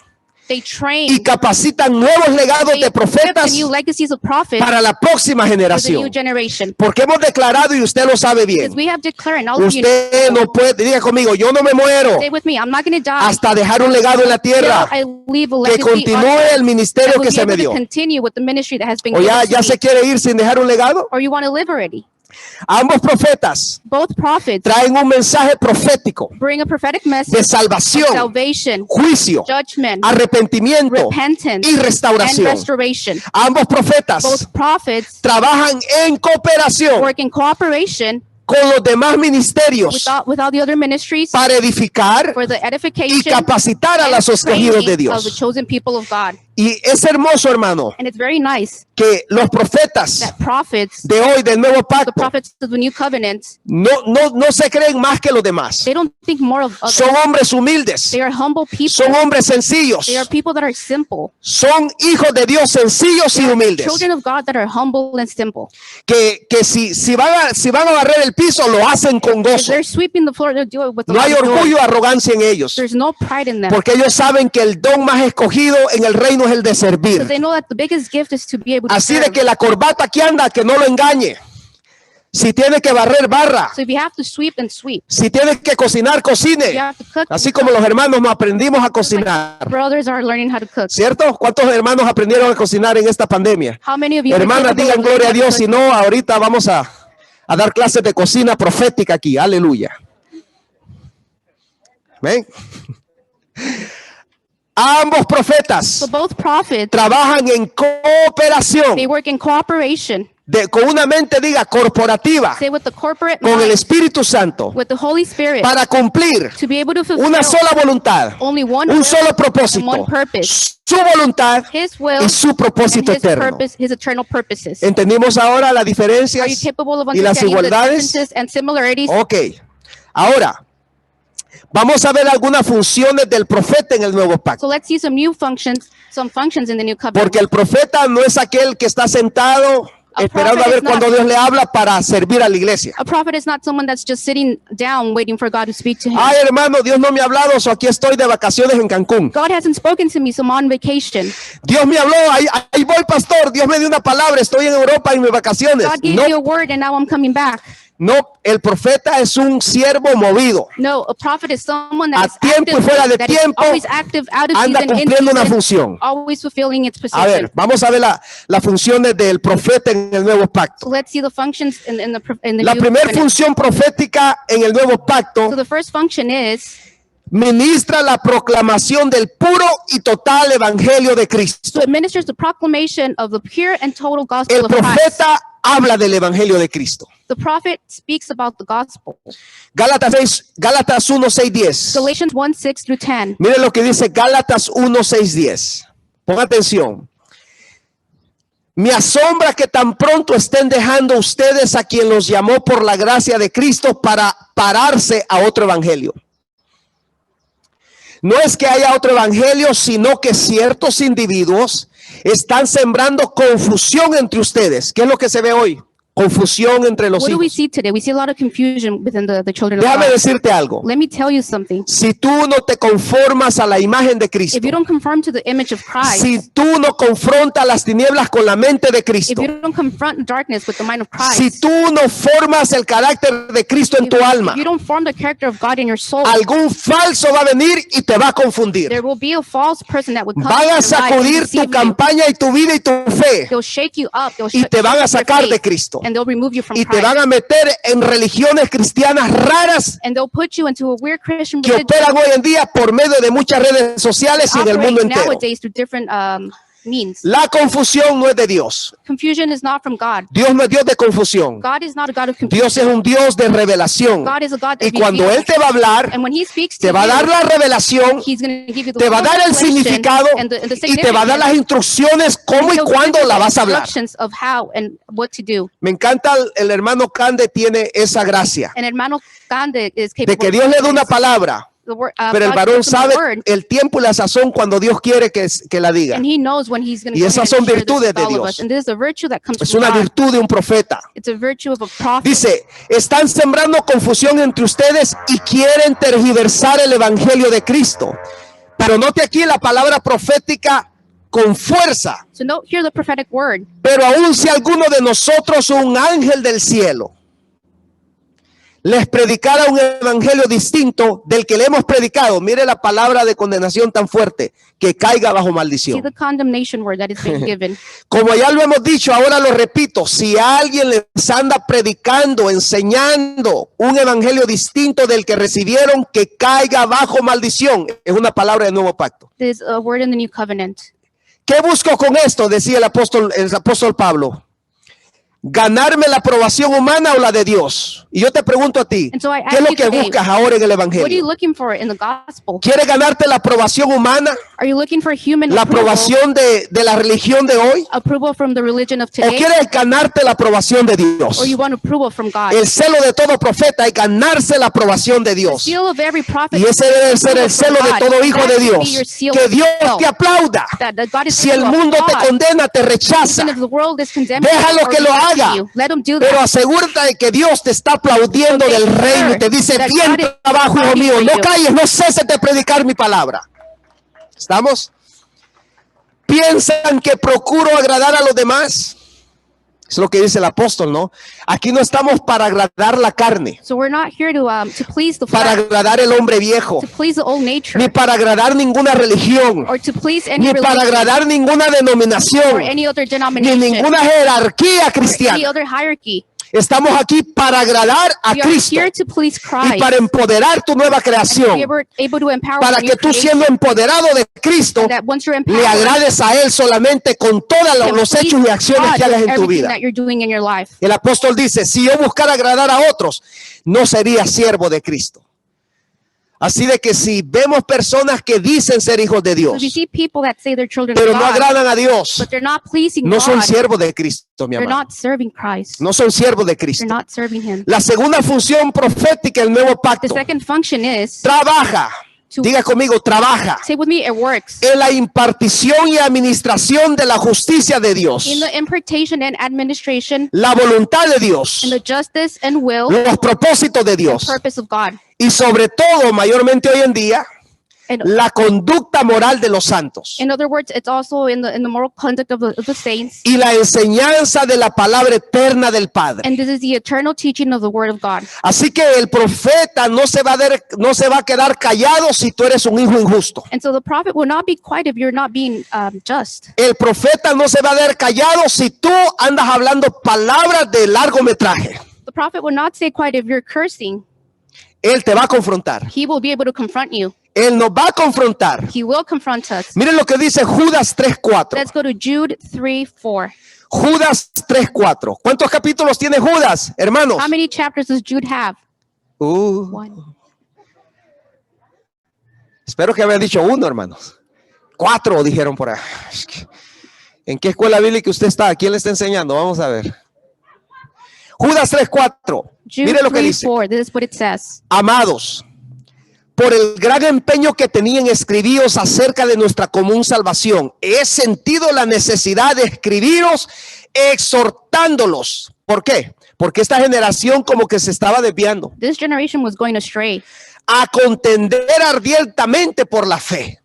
they train, y capacitan nuevos legados they de equip the profetas new legacies of prophets para la próxima for the new generación. generation. Porque hemos declarado, y usted lo sabe bien, Because we have declared, and all of you usted no puede, diga conmigo, yo no me muero stay with me, I'm not going to die hasta dejar un legado en la till tierra I leave a que legacy on continúe earth el that ministerio will que be se me able to dio. continue with the ministry that has been O given ya to se me. quiere ir sin dejar un legado. Or you want to live already. Ambos profetas Both prophets traen un mensaje profético bring a prophetic de message of salvación, salvation, juicio, judgment, arrepentimiento repentance, y and restauración. restoration. Ambos profetas Both prophets trabajan en cooperación work in cooperation con los demás ministerios with all the other ministries para edificar for the y edification capacitar a and los escogidos de training of the Dios. chosen people of God. Y es hermoso, hermano, And it's very nice que los profetas that prophets, de hoy del nuevo the pacto, prophets of the new covenant, no se creen más que los demás. they don't think more of others. Son hombres humildes, They are humble people. son hombres sencillos, They are people that are simple. son hijos de Dios sencillos y humildes. Children of God that are humble and simple. Que si van a barrer el piso, lo hacen con If gozo. they're sweeping the floor, they do it with a No lot hay of joy. orgullo o arrogancia en ellos, There's no pride in them. porque ellos saben que el don más escogido en el reino es el de Because servir. they know that the biggest gift is to be able to Así de serve. que la corbata que anda, que no lo engañe. Si tiene que barrer, barra. So if you have to sweep, then sweep. Si tiene que cocinar, If you cocine. have to cook, Así como los hermanos nos aprendimos a cocinar. brothers are learning how to cook. ¿Cierto? ¿Cuántos hermanos aprendieron a cocinar en esta pandemia? How many of you are Hermanas, capable digan of gloria a learning how Dios. to Si cook? no, ahorita vamos a dar clases de cocina profética aquí. Aleluya. ¿Ven? Ambos profetas So both prophets, trabajan en cooperación, they work in cooperation. con una mente, diga, corporativa, Say with the corporate con el mind, Espíritu Santo, with the Holy Spirit, para cumplir to be able to fulfill una sola voluntad, only one un will solo and propósito, one purpose. su voluntad His will y su and propósito his eterno. purpose, his eternal purposes. ¿Entendimos ahora las Are you diferencias capable of y las understanding the igualdades? differences and similarities? Ok. Ahora, vamos a ver algunas funciones del profeta en el nuevo pacto. So let's see some functions in the new covenant. Porque el profeta no es aquel que está sentado esperando a ver cuando Dios le habla para servir a la iglesia. A prophet is not someone that's just sitting down waiting for God to speak to him. Ay, hermano, Dios no me ha hablado, so aquí estoy de vacaciones en Cancún. God hasn't spoken to me, so I'm on vacation. Dios me habló, ahí voy, pastor. Dios me dio una palabra, estoy en Europa en mis vacaciones. God gave No, me a word and now I'm coming back. no, el profeta es un siervo movido. No, a prophet is someone A that is tiempo y active, fuera de that is tiempo, always active, out of anda season, in cumpliendo una season, función. always fulfilling its A position. ver, vamos a ver las funciones del profeta en el nuevo So pacto. let's see the functions in the La new primera covenant. función profética en el nuevo pacto So the first function is ministra la proclamación del puro y total evangelio de Cristo. so it ministers the proclamation of the pure and total gospel El of Christ. profeta habla del evangelio de Cristo. The prophet speaks about the gospel. Gálatas 1, 6, 10. Galatians 1:6 through 10. Miren lo que dice Gálatas 1, 6, 10. Ponga atención. Me asombra que tan pronto estén dejando ustedes a quien los llamó por la gracia de Cristo para pararse a otro evangelio. No es que haya otro evangelio, sino que ciertos individuos están sembrando confusión entre ustedes. ¿Qué es lo que se ve hoy? Confusión entre los What do we hijos. see today? We see a lot of confusion within the children of Déjame God. decirte algo. Let me tell you something. Si tú no te conformas a la imagen de Cristo, If you don't conform to the image of Christ, si tú no confrontas las tinieblas con la mente de if Cristo, you don't confront darkness with the mind of Christ, si tú no formas el carácter de Cristo en tu alma, if you don't form the character of God in your soul, algún falso va a venir y te va a confundir. there will be a false person that would come Van a into your life and sacudir deceive tu you. campaña y tu vida y tu fe They'll shake you up. They'll y te van a shake your sacar de faith, Cristo and they'll remove you from y te van Christ. a meter en religiones cristianas raras And they'll put you into a weird Christian que religion operan hoy en día por medio de muchas redes sociales y en el mundo operate entero. nowadays through different means. La confusión no es de Dios. Confusion is not from God. Dios no es Dios de confusión. God is not a God of Dios es confusion. un Dios de revelación. God is a God that Y cuando reveals. Él te va a hablar, And when He speaks te to va a dar you, la revelación, He's going to give you the te va a full dar el revelation significado and the y te va a dar las instrucciones cómo y He'll give cuándo you la the vas a hablar. instructions of how and what to do. Me encanta el hermano Cande tiene esa gracia And hermano Gande is de capable que of Dios le da doing una this. palabra, The word, pero el God varón gives him a sabe word, el tiempo y la sazón cuando Dios quiere que la diga. and He knows when He's going to Y esas son virtudes de all of Dios. us. And this is a virtue that comes Es from una God. virtud de un profeta. It's a virtue of a prophet. Dice, están sembrando confusión entre ustedes y quieren tergiversar el evangelio de Cristo. Pero note aquí la palabra profética con fuerza. So note here the prophetic word. Pero aun si alguno de nosotros un ángel del cielo les predicara un evangelio distinto del que le hemos predicado. Mire la palabra de condenación tan fuerte, que caiga bajo See maldición. the condemnation word that is being given. Como ya lo hemos dicho, ahora lo repito, si alguien les anda predicando, enseñando un evangelio distinto del que recibieron, que caiga bajo maldición. Es una palabra del nuevo pacto. This is a word in the new covenant. ¿Qué busco con esto? Decía el apóstol Pablo. ¿Ganarme la aprobación humana o la de Dios? Y yo te pregunto a ti, And so I ¿qué es ask lo you que today, buscas ahora en el What are you evangelio? looking for in the gospel? ¿Quieres ganarte la aprobación humana? Are you looking for human ¿La approval, aprobación de la religión de hoy? approval from the religion of ¿O today? quieres ganarte la aprobación de Dios? Or you want approval from God? El celo de todo profeta es ganarse la aprobación de The Dios. seal of every prophet Y ese debe ser el is approval celo from de God. todo And hijo that de should be Dios. your seal Que of Dios self. te aplauda. That God is Si el giving you mundo te applause. condena, te rechaza. Even if the world is condemning Déjalo you or que lo rejecting haga. you, let them do Pero that. asegúrate de que Dios te está aplaudiendo So del make reino y sure te dice, that bien God is trabajo, hijo fighting mío, for no you. calles, no ceses de predicar mi palabra. ¿Estamos? ¿Piensan que procuro agradar a los demás? Es lo que dice el apóstol, ¿no? Aquí no estamos para agradar la carne, So we're not here to please the para flesh, agradar el hombre viejo, to please the old nature, ni para agradar ninguna religión, or to please any ni para religion, agradar ninguna or denominación, any other ni denomination, ninguna jerarquía or any cristiana. other hierarchy. Estamos aquí para agradar a We are Cristo here to please y Christ para empoderar tu nueva and to creación, be able to empower para the new que tú creation, siendo empoderado de Cristo and that once you're le empowered, agrades a Él solamente con todos you can los please hechos y acciones God que hagas with en tu everything vida. that you're doing in your life. El apóstol dice, si yo buscara agradar a otros, no sería siervo de Cristo. Así de que si vemos personas que dicen ser hijos de So Dios, if you see people that say they're children pero of no God, agradan a Dios, but they're not pleasing no son God, siervos de Cristo, mi they're amado. not serving Christ. No son siervos de They're Cristo. not serving Him. La segunda función profética del nuevo The pacto, second function is, trabaja. Diga conmigo, trabaja say with me, it works. en la impartición y administración de la justicia de Dios, In the impartation and administration, la voluntad de Dios, in the justice and will, los propósitos de and Dios purpose of God. y sobre todo, mayormente hoy en día, And la conducta moral de los santos in other words, it's also in the moral conduct of the saints. y la enseñanza de la palabra eterna del Padre. And this is the eternal teaching of the Word of God. Así que el profeta no se va a quedar callado si tú eres un hijo injusto. And so the prophet will not be quiet if you're not being just. El profeta no se va a quedar callado si tú andas hablando palabras de largometraje. The prophet will not stay quiet if you're cursing. Él te va a confrontar. He will be able to confront you. Él nos va a confrontar. He will confront us. Miren lo que dice Judas 3:4. Let's go to Jude 3:4. Judas 3:4. ¿Cuántos capítulos tiene Judas, hermanos? How many chapters does Jude have? One. Espero que habían dicho uno, hermanos. 4 dijeron por ahí. ¿En qué escuela bíblica usted está? ¿Quién le está enseñando? Vamos a ver. Judas 3:4. Jude Mire lo que dice. 3:4. This is what it says. Amados, por el gran empeño que tenían escribiros acerca de nuestra común salvación, he sentido la necesidad de escribiros exhortándolos. ¿Por qué? Porque esta generación como que se estaba desviando This generation was going astray, a contender ardientemente por la fe,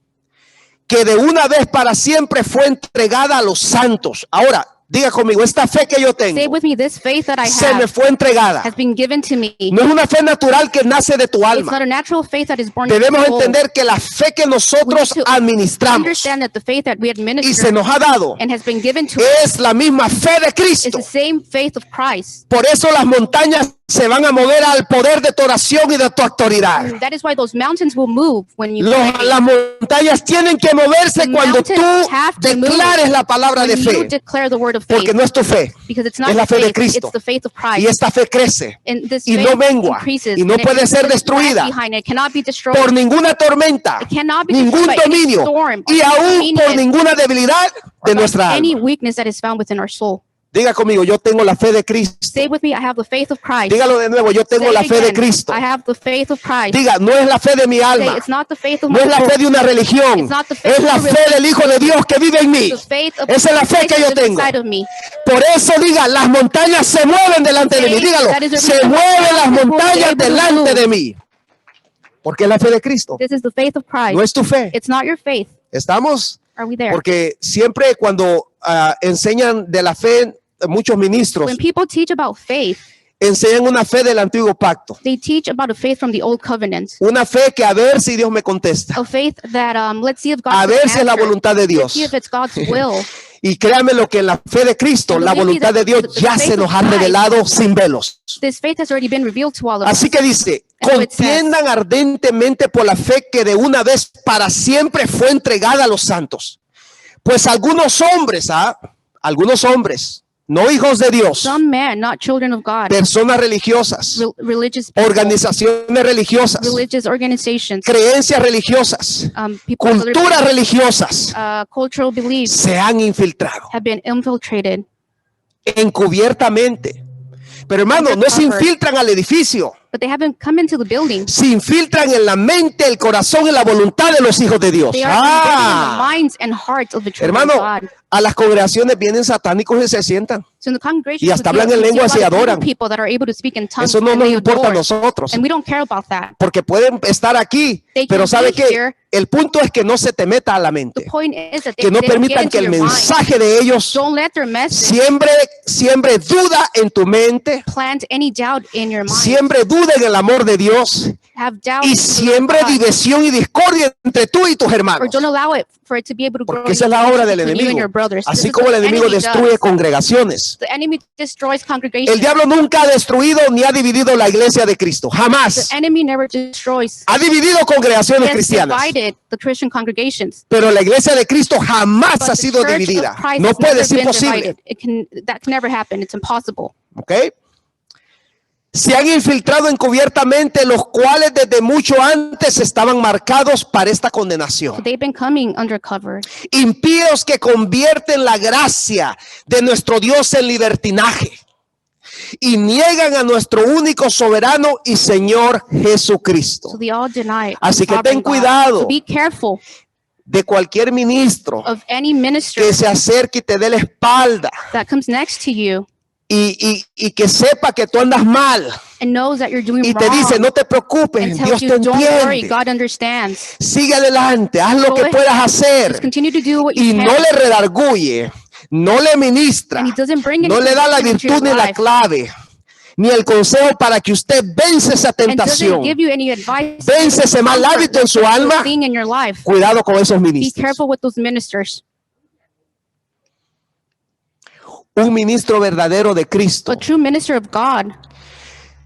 que de una vez para siempre fue entregada a los santos. Ahora, diga conmigo, esta fe que yo say tengo with me, this faith that I se me have fue entregada. has been given to me. No es una fe natural que nace de tu It's alma. not a natural faith that is born in Debemos the soul. entender que la fe que nosotros We need to administramos Understand that the faith that we y se administer nos ha dado and has been given to us es la misma fe de is Cristo. the same faith of Christ. Por eso las montañas se van a mover al poder de tu oración y de tu autoridad. And that is why those mountains will move when you pray. Las montañas tienen que moverse The cuando tú mountains have to move declares la palabra de When you fe, declare the word of faith, porque no es tu fe, because it's not es la your fe de faith, Cristo. it's the faith of y Christ. esta fe crece And this y faith no mengua, increases, y no and it puede ser doesn't lag destruida behind, it cannot be destroyed. por ninguna tormenta, It cannot be ningún destroyed by any dominio storm, y or aún por dominion, ninguna debilidad de or by nuestra any alma. weakness that is found within our soul. Diga conmigo, yo tengo la fe de Cristo. Say with me, I have the faith of Christ. Dígalo de nuevo, yo tengo Say la it fe de again, Cristo. I have the faith of Christ. Diga, no es la fe de mi Say, alma, it's not the faith of no my es la soul. fe de una religión, It's not the faith es la of a fe del Hijo de Dios que vive en mí. The faith of Esa es la fe Christ que yo that lives tengo. inside of me. Por eso diga, las montañas se mueven delante de mí. Say, Dígalo, that is the se reason why mueven las mountains will be montañas able to delante move. de mí. Porque es la fe de Cristo, This is the faith of Christ. no es tu fe. It's not your faith. ¿Estamos? Are we there? Porque siempre cuando enseñan de la fe muchos ministros, When people teach about faith, enseñan una fe del antiguo pacto, They teach about a faith from the old covenant, una fe que a ver si Dios me contesta, a faith that let's see if God a will ver si es la answer. voluntad de Let's Dios. see if it's God's will. Y créame lo que en la fe de Cristo, la voluntad de Dios ya se nos ha revelado sin velos. This faith has already been revealed to all of us. Así que dice, And so it says, contiendan ardentemente por la fe que de una vez para siempre fue entregada a los santos. Pues algunos hombres, no hijos de Dios, Some men, not children of God, personas religiosas, religious people, organizaciones religiosas, religious organizations, creencias religiosas, people with other culturas religiosas, cultural beliefs se han infiltrado have been infiltrated. encubiertamente. Pero hermano, no se infiltran al edificio, But they haven't come into the building. se infiltran en la mente, el corazón y la voluntad de los hijos de Dios. They are invading the minds and hearts of the children Hermano, of God. a las congregaciones vienen satánicos y se sientan. So in the congregation, Y hasta hablan en lenguas y adoran. people that are able to speak in tongues Eso no and nos they importa a adore. nosotros, And we don't care about that. porque pueden estar aquí, They pero can sabe be que here. el punto es que no se te meta a la The mente, point is that que no they don't get permitan into que el your mind. mensaje de ellos Don't let their message siembre duda en tu mente, plant any doubt in your mind. siembre duda en el amor de Dios Have doubt y in the love of siembre God. división y discordia entre tú y tus Or hermanos. don't allow it for it to be able to grow Porque esa es la obra del between you and enemigo. your brothers. This Así is como what el the enemigo enemy destruye does. congregaciones. The enemy destroys congregations. El diablo nunca ha destruido ni ha dividido la iglesia de Cristo. The Jamás. enemy never destroys. Ha dividido He congregaciones has cristianas. divided the Christian congregations. Pero la iglesia de Cristo jamás But ha the sido church dividida. of Christ No has puede never ser been posible. divided. That can never happen. It's impossible. ¿Ok? Se han infiltrado encubiertamente, los cuales desde mucho antes estaban marcados para esta So condenación. they've been coming undercover. Impíos que convierten la gracia de nuestro Dios en libertinaje y niegan a nuestro único soberano y Señor Jesucristo. So they all deny. Así que sovereign ten God. cuidado So be careful de cualquier ministro of any minister que se acerque y te dé la espalda that comes next to you y que sepa que tú andas mal and knows that you're doing y te wrong. dice, no te preocupes, And Dios tells you, te don't worry, entiende. God understands. Sigue adelante, haz lo Go que ahead. puedas Just hacer continue to do what y you no can. le redarguye, no le ministra, And he doesn't bring no any le da la conviction into your virtud ni la life. clave, ni el consejo para que usted vence esa And doesn't tentación. give you any advice. Vence ese mal comfort, hábito en su that alma. thing in your life. Cuidado con esos Be ministros. careful with those ministers. Un ministro verdadero de Cristo A true minister of God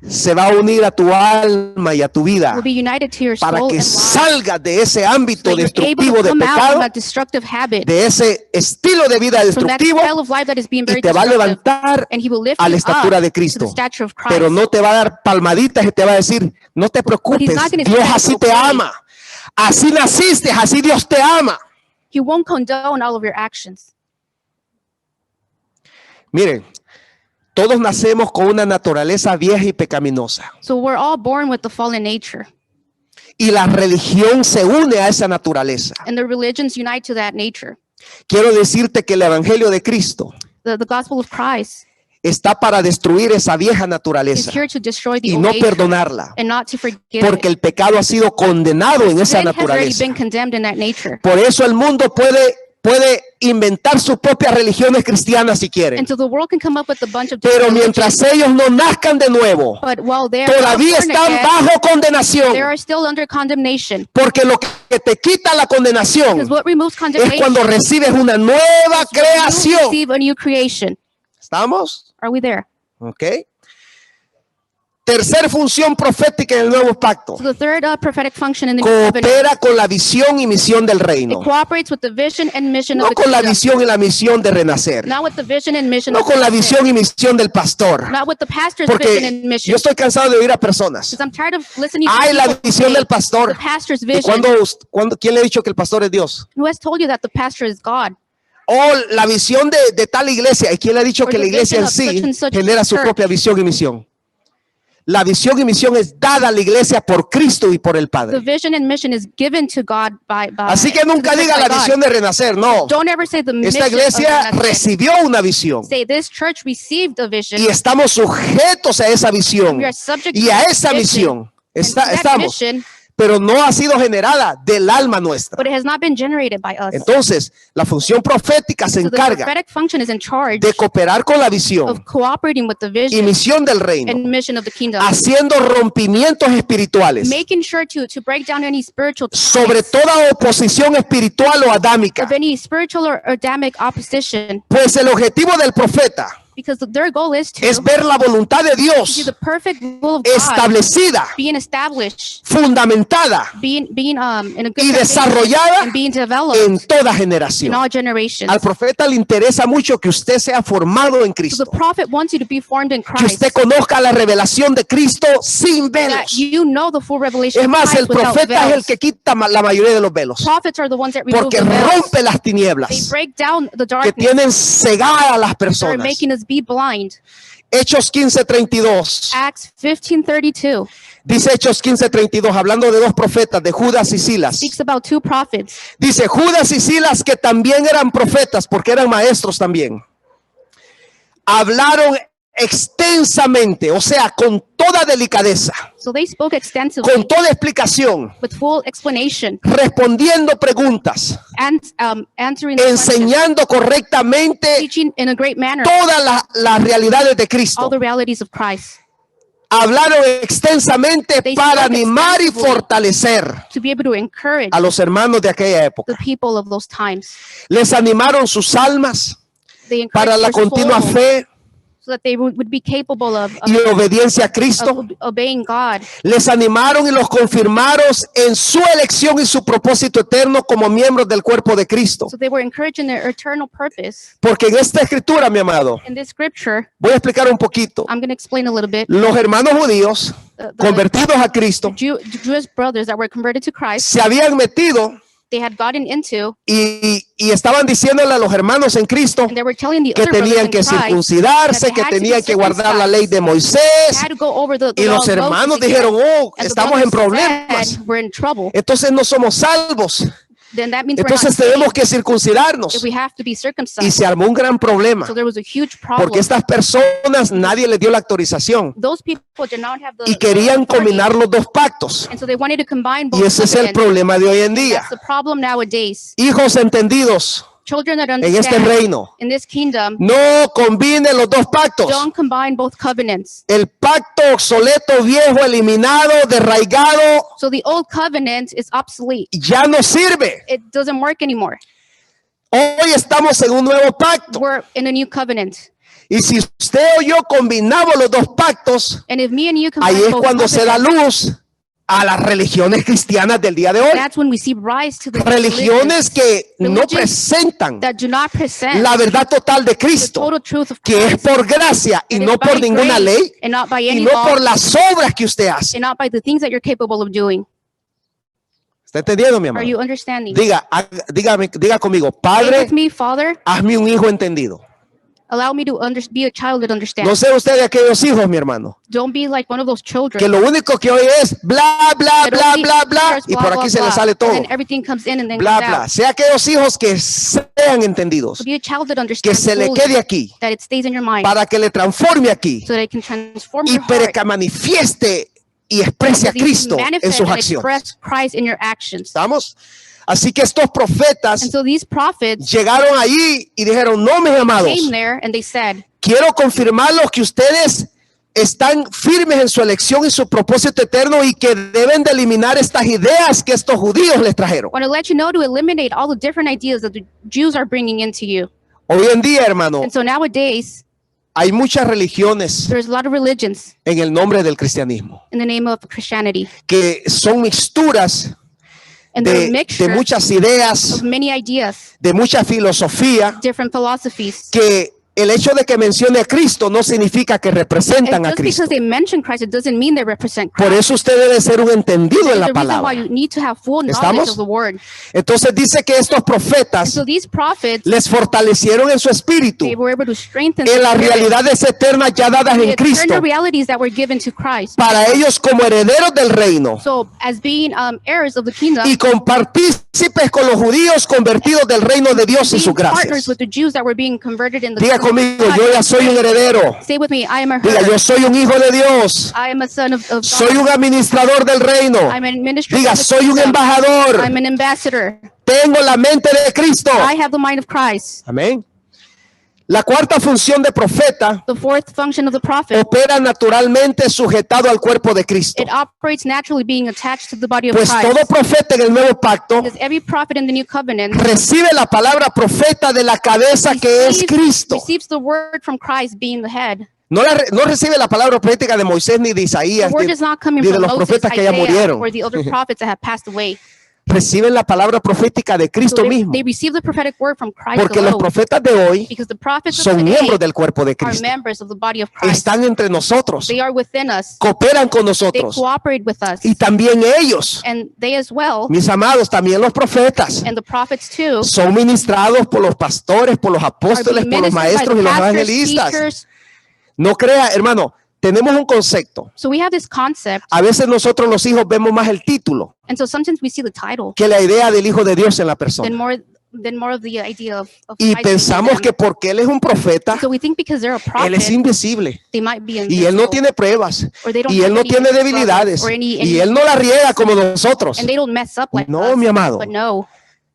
se va a unir a tu alma y a tu vida will be united to your para soul que and life. salgas de ese ámbito So you're able destructivo to de come out pecado, from that destructive habit, de ese estilo de vida from that destructivo, style of life that is being y very te va a destructive. levantar And he will lift a la you estatura up de to the Cristo. stature of Christ. Pero no te va a dar palmaditas y te va a decir, no te preocupes, not gonna Dios say, así te "Okay". ama. Así naciste, así Dios te ama. He won't condone all of your actions. Miren, todos nacemos con una naturaleza vieja y pecaminosa. So we're all born with the fallen nature. Y la religión se une a esa naturaleza. And the religions unite to that nature. Quiero decirte que el Evangelio de Cristo The gospel of Christ está para destruir esa vieja is naturaleza here to destroy the y old no nature perdonarla, and not to forgive porque it. el pecado ha sido condenado en esa Sin has already naturaleza. been condemned in that nature. Por eso el mundo puede inventar sus propias religiones cristianas si quieren. And so the world can come up with a bunch of Pero different mientras religions, ellos no nazcan de nuevo, but while they're todavía not born están again, bajo condenación. they are still under condemnation. Porque lo que te quita la condenación Because what removes es condemnation cuando recibes una nueva is when you creación. receive a new creation. ¿Estamos? Are we there? Ok. Tercer función profética en el nuevo pacto. So the third prophetic function in the new covenant, Coopera con la visión y misión del it reino. cooperates with the vision and mission No of the con la kingdom. visión y la misión de renacer. Not with the vision and mission No of the con la kingdom. visión y misión del pastor. Not with the pastor's vision Porque and yo mission. estoy cansado de oír a personas. Because I'm tired of listening to Ay, la people visión say del pastor. the pastor's ¿Y vision. quién le ha dicho que el pastor es Dios? Who has told you that the pastor is God? O la visión de tal iglesia. ¿Y quién le ha dicho Or que the la iglesia en vision of sí such and such genera su church. propia visión y misión? La visión y misión es dada a la iglesia por Cristo y por el The Padre. vision and mission is given to God by Así que nunca to the diga by la God. visión de renacer, no. Don't ever say the mission Esta of iglesia the recibió una visión Say this church received a vision. y estamos sujetos a esa visión We are subject y to a that esa vision. misión. And to that Estamos. mission, pero no ha sido generada del alma nuestra. but it has not been generated by us. Entonces, la función profética se So the encarga prophetic function is in charge de cooperar con la visión of cooperating with the y vision misión del reino, and mission of the kingdom, haciendo rompimientos espirituales making sure to break down any spiritual sobre ties toda oposición espiritual o adámica. of any spiritual or Adamic opposition, Pues el objetivo del profeta because their goal is to es ver la voluntad de see Dios the perfect will of God establecida, being established, fundamentada being in a good y foundation, desarrollada and being developed en toda in generación. all generations. Al profeta le interesa mucho que usted sea formado en So Cristo, the prophet wants you to be formed in que Christ, usted conozca la revelación de Cristo sin that velos. you know the full revelation Es of más, Christ el without profeta es el veils. que quita la mayoría de los velos, Prophets are the ones that remove porque the veils. rompe las They tinieblas break down the que darkness tienen cegadas a las that are personas. making us be blind. Hechos 15:32. Acts 15:32 Dice Hechos 15:32, hablando de dos profetas, de Judas y Silas. speaks about two prophets. Dice Judas y Silas, que también eran profetas, porque eran maestros también. Hablaron extensamente, o sea, con toda delicadeza, So they spoke extensively con toda explicación, with full explanation respondiendo preguntas, and answering the questions, enseñando correctamente teaching in a great manner todas las realidades de all Cristo. the realities of Christ, Hablaron extensamente They para spoke animar y extensively fortalecer to be able to encourage a los hermanos de aquella época. the people of those times. Les animaron sus almas They para encouraged la their continua soul fe so that they would be capable of y obediencia a Cristo. obeying God. Les animaron y los confirmaron en su elección y su propósito eterno como miembros del cuerpo de Cristo. So they were encouraged in their eternal purpose. Porque en esta escritura, mi amado, In this scripture, voy a explicar un poquito. I'm going to explain a little bit. Los hermanos judíos The convertidos a Cristo Jewish brothers that were converted to Christ, se habían metido they had gotten into, y estaban diciéndole a los hermanos en Cristo and they were telling the que other brothers tenían in que Christ circuncidarse, that they que had to be tenían que guardar la ley de they Moisés. had to go over the Y law los of Moses hermanos again. dijeron, oh, And the estamos en brothers problemas. said, we're in trouble. Entonces no somos salvos. Then that means Entonces we're not tenemos saved que circuncidarnos. if we have to be Y circumcised. se armó un gran problema. So there was a huge problem. Porque estas personas nadie les dio la autorización Those people did not have the y querían authority. combinar los dos pactos. And so they wanted to combine both Y ese es el covenants. problema de hoy en día. That's the problem nowadays. Hijos entendidos Children that en este understand reino, in this kingdom no combinen los dos pactos. don't combine both covenants. El pacto obsoleto, viejo, eliminado, derraigado, So the old covenant is obsolete. ya no sirve. It doesn't work anymore. Hoy estamos en un nuevo pacto. We're in a new covenant. Y si usted o yo combinamos los dos pactos, And if me and you ahí combine es both cuando se da covenants, luz a las religiones cristianas del día de hoy. that's when we see rise to the Religiones que no religions presentan that do not present la verdad total de the Cristo, total truth of que es Christ. por gracia y And no it's por by ninguna grace ley and not by y any no law por las obras que usted hace. and not by the things that you're capable of doing. ¿Está entendiendo, mi Are amado? you understanding? Diga conmigo, Say Padre, with me, Father, hazme un hijo entendido. allow me to be a child that understands. No sea usted de aquellos hijos, mi hermano, Don't be like one of those children. que lo único que oye es bla, bla, that bla, only bla, bla, hears y blah, por blah, aquí se le blah, sale todo. and then everything comes in and then Bla, comes bla. out. Sea aquellos hijos que sean entendidos, So be a child that que understands se le fully, quede aquí, that it stays in your mind, para que le transforme aquí so that it can transform y your para heart, que manifieste y exprese a so that you can Cristo en manifest sus and acciones. express Christ in your actions. ¿Estamos? Así que estos profetas And so these prophets llegaron allí y dijeron, no, mis amados, came there and they said, quiero confirmarlos que ustedes están firmes en su elección y su propósito eterno y que deben de eliminar estas ideas que estos judíos les trajeron. I want to let you know to eliminate all the different ideas that the Jews are bringing into you. Hoy en día, hermano, And so nowadays, hay muchas religiones there's a lot of religions en el nombre del cristianismo in the name of Christianity. que son mixturas And they're a de mixture muchas ideas, of many ideas, de mucha filosofía, different philosophies. que el hecho de que mencione a Cristo no significa que representan And a just Cristo. because they mention Christ, it doesn't mean they represent Por Christ. eso usted debe ser un entendido en There's la a reason why palabra. you need to have full knowledge ¿Estamos? of the word. Entonces dice que estos And profetas so these prophets, les fortalecieron en su espíritu they were able to strengthen en las the spirit, realidades eternas ya dadas the en Cristo eternal realities that were given to Christ. para ellos como herederos del reino So as being heirs of the kingdom y compartir partícipes con los judíos convertidos del reino de Dios y sus being partners gracias. with the Jews that were being converted in the Diga kingdom of conmigo, God. yo ya soy un heredero. Say with me, I am a Diga, her. yo soy un hijo de Dios. I am a son of God. Soy un administrador del reino. I'm an administrator Diga, of the soy un kingdom. embajador. I'm an ambassador. Tengo la mente de Cristo. I have the mind of Christ. Amén. La cuarta función de profeta The fourth function of the prophet, opera naturalmente sujetado al cuerpo de Cristo. it operates naturally being attached to the body of Pues todo Christ. profeta en el nuevo pacto Because every prophet in the new covenant recibe la palabra profeta de la cabeza que es Cristo. receives the word from Christ being the head. No recibe la palabra profética de Moisés ni de The Isaías, word ni is not coming ni de from los Moses, profetas que ya Isaiah, murieron. or the other prophets that have passed away. Reciben la palabra profética de So Cristo they, mismo. they receive the prophetic word from Christ Porque los alone. profetas de hoy Because the prophets of son today miembros del cuerpo de are Cristo. members of the body of Christ. Están entre nosotros. They are within us. Cooperan con They nosotros. cooperate with us. Y también ellos, And they as well, mis amados, también los profetas, and the prophets too, son ministrados por los pastores, por los are apóstoles, being por los ministered by maestros the y los pastors, evangelistas. teachers. No crea, hermano, tenemos un concepto. So we have this concept, A veces nosotros los hijos vemos más el título and so sometimes we see the title que la idea del Hijo de Dios en la persona. than more of the idea of Y Christ in pensamos them. que porque Él es un profeta, So we think because they're a Él es prophet, invisible. they might be Y Él no invisible, tiene pruebas. or they don't Y Él have no any tiene struggles debilidades. or Y any Él no la riega como nosotros. and they don't mess up like No, us. mi amado. But no,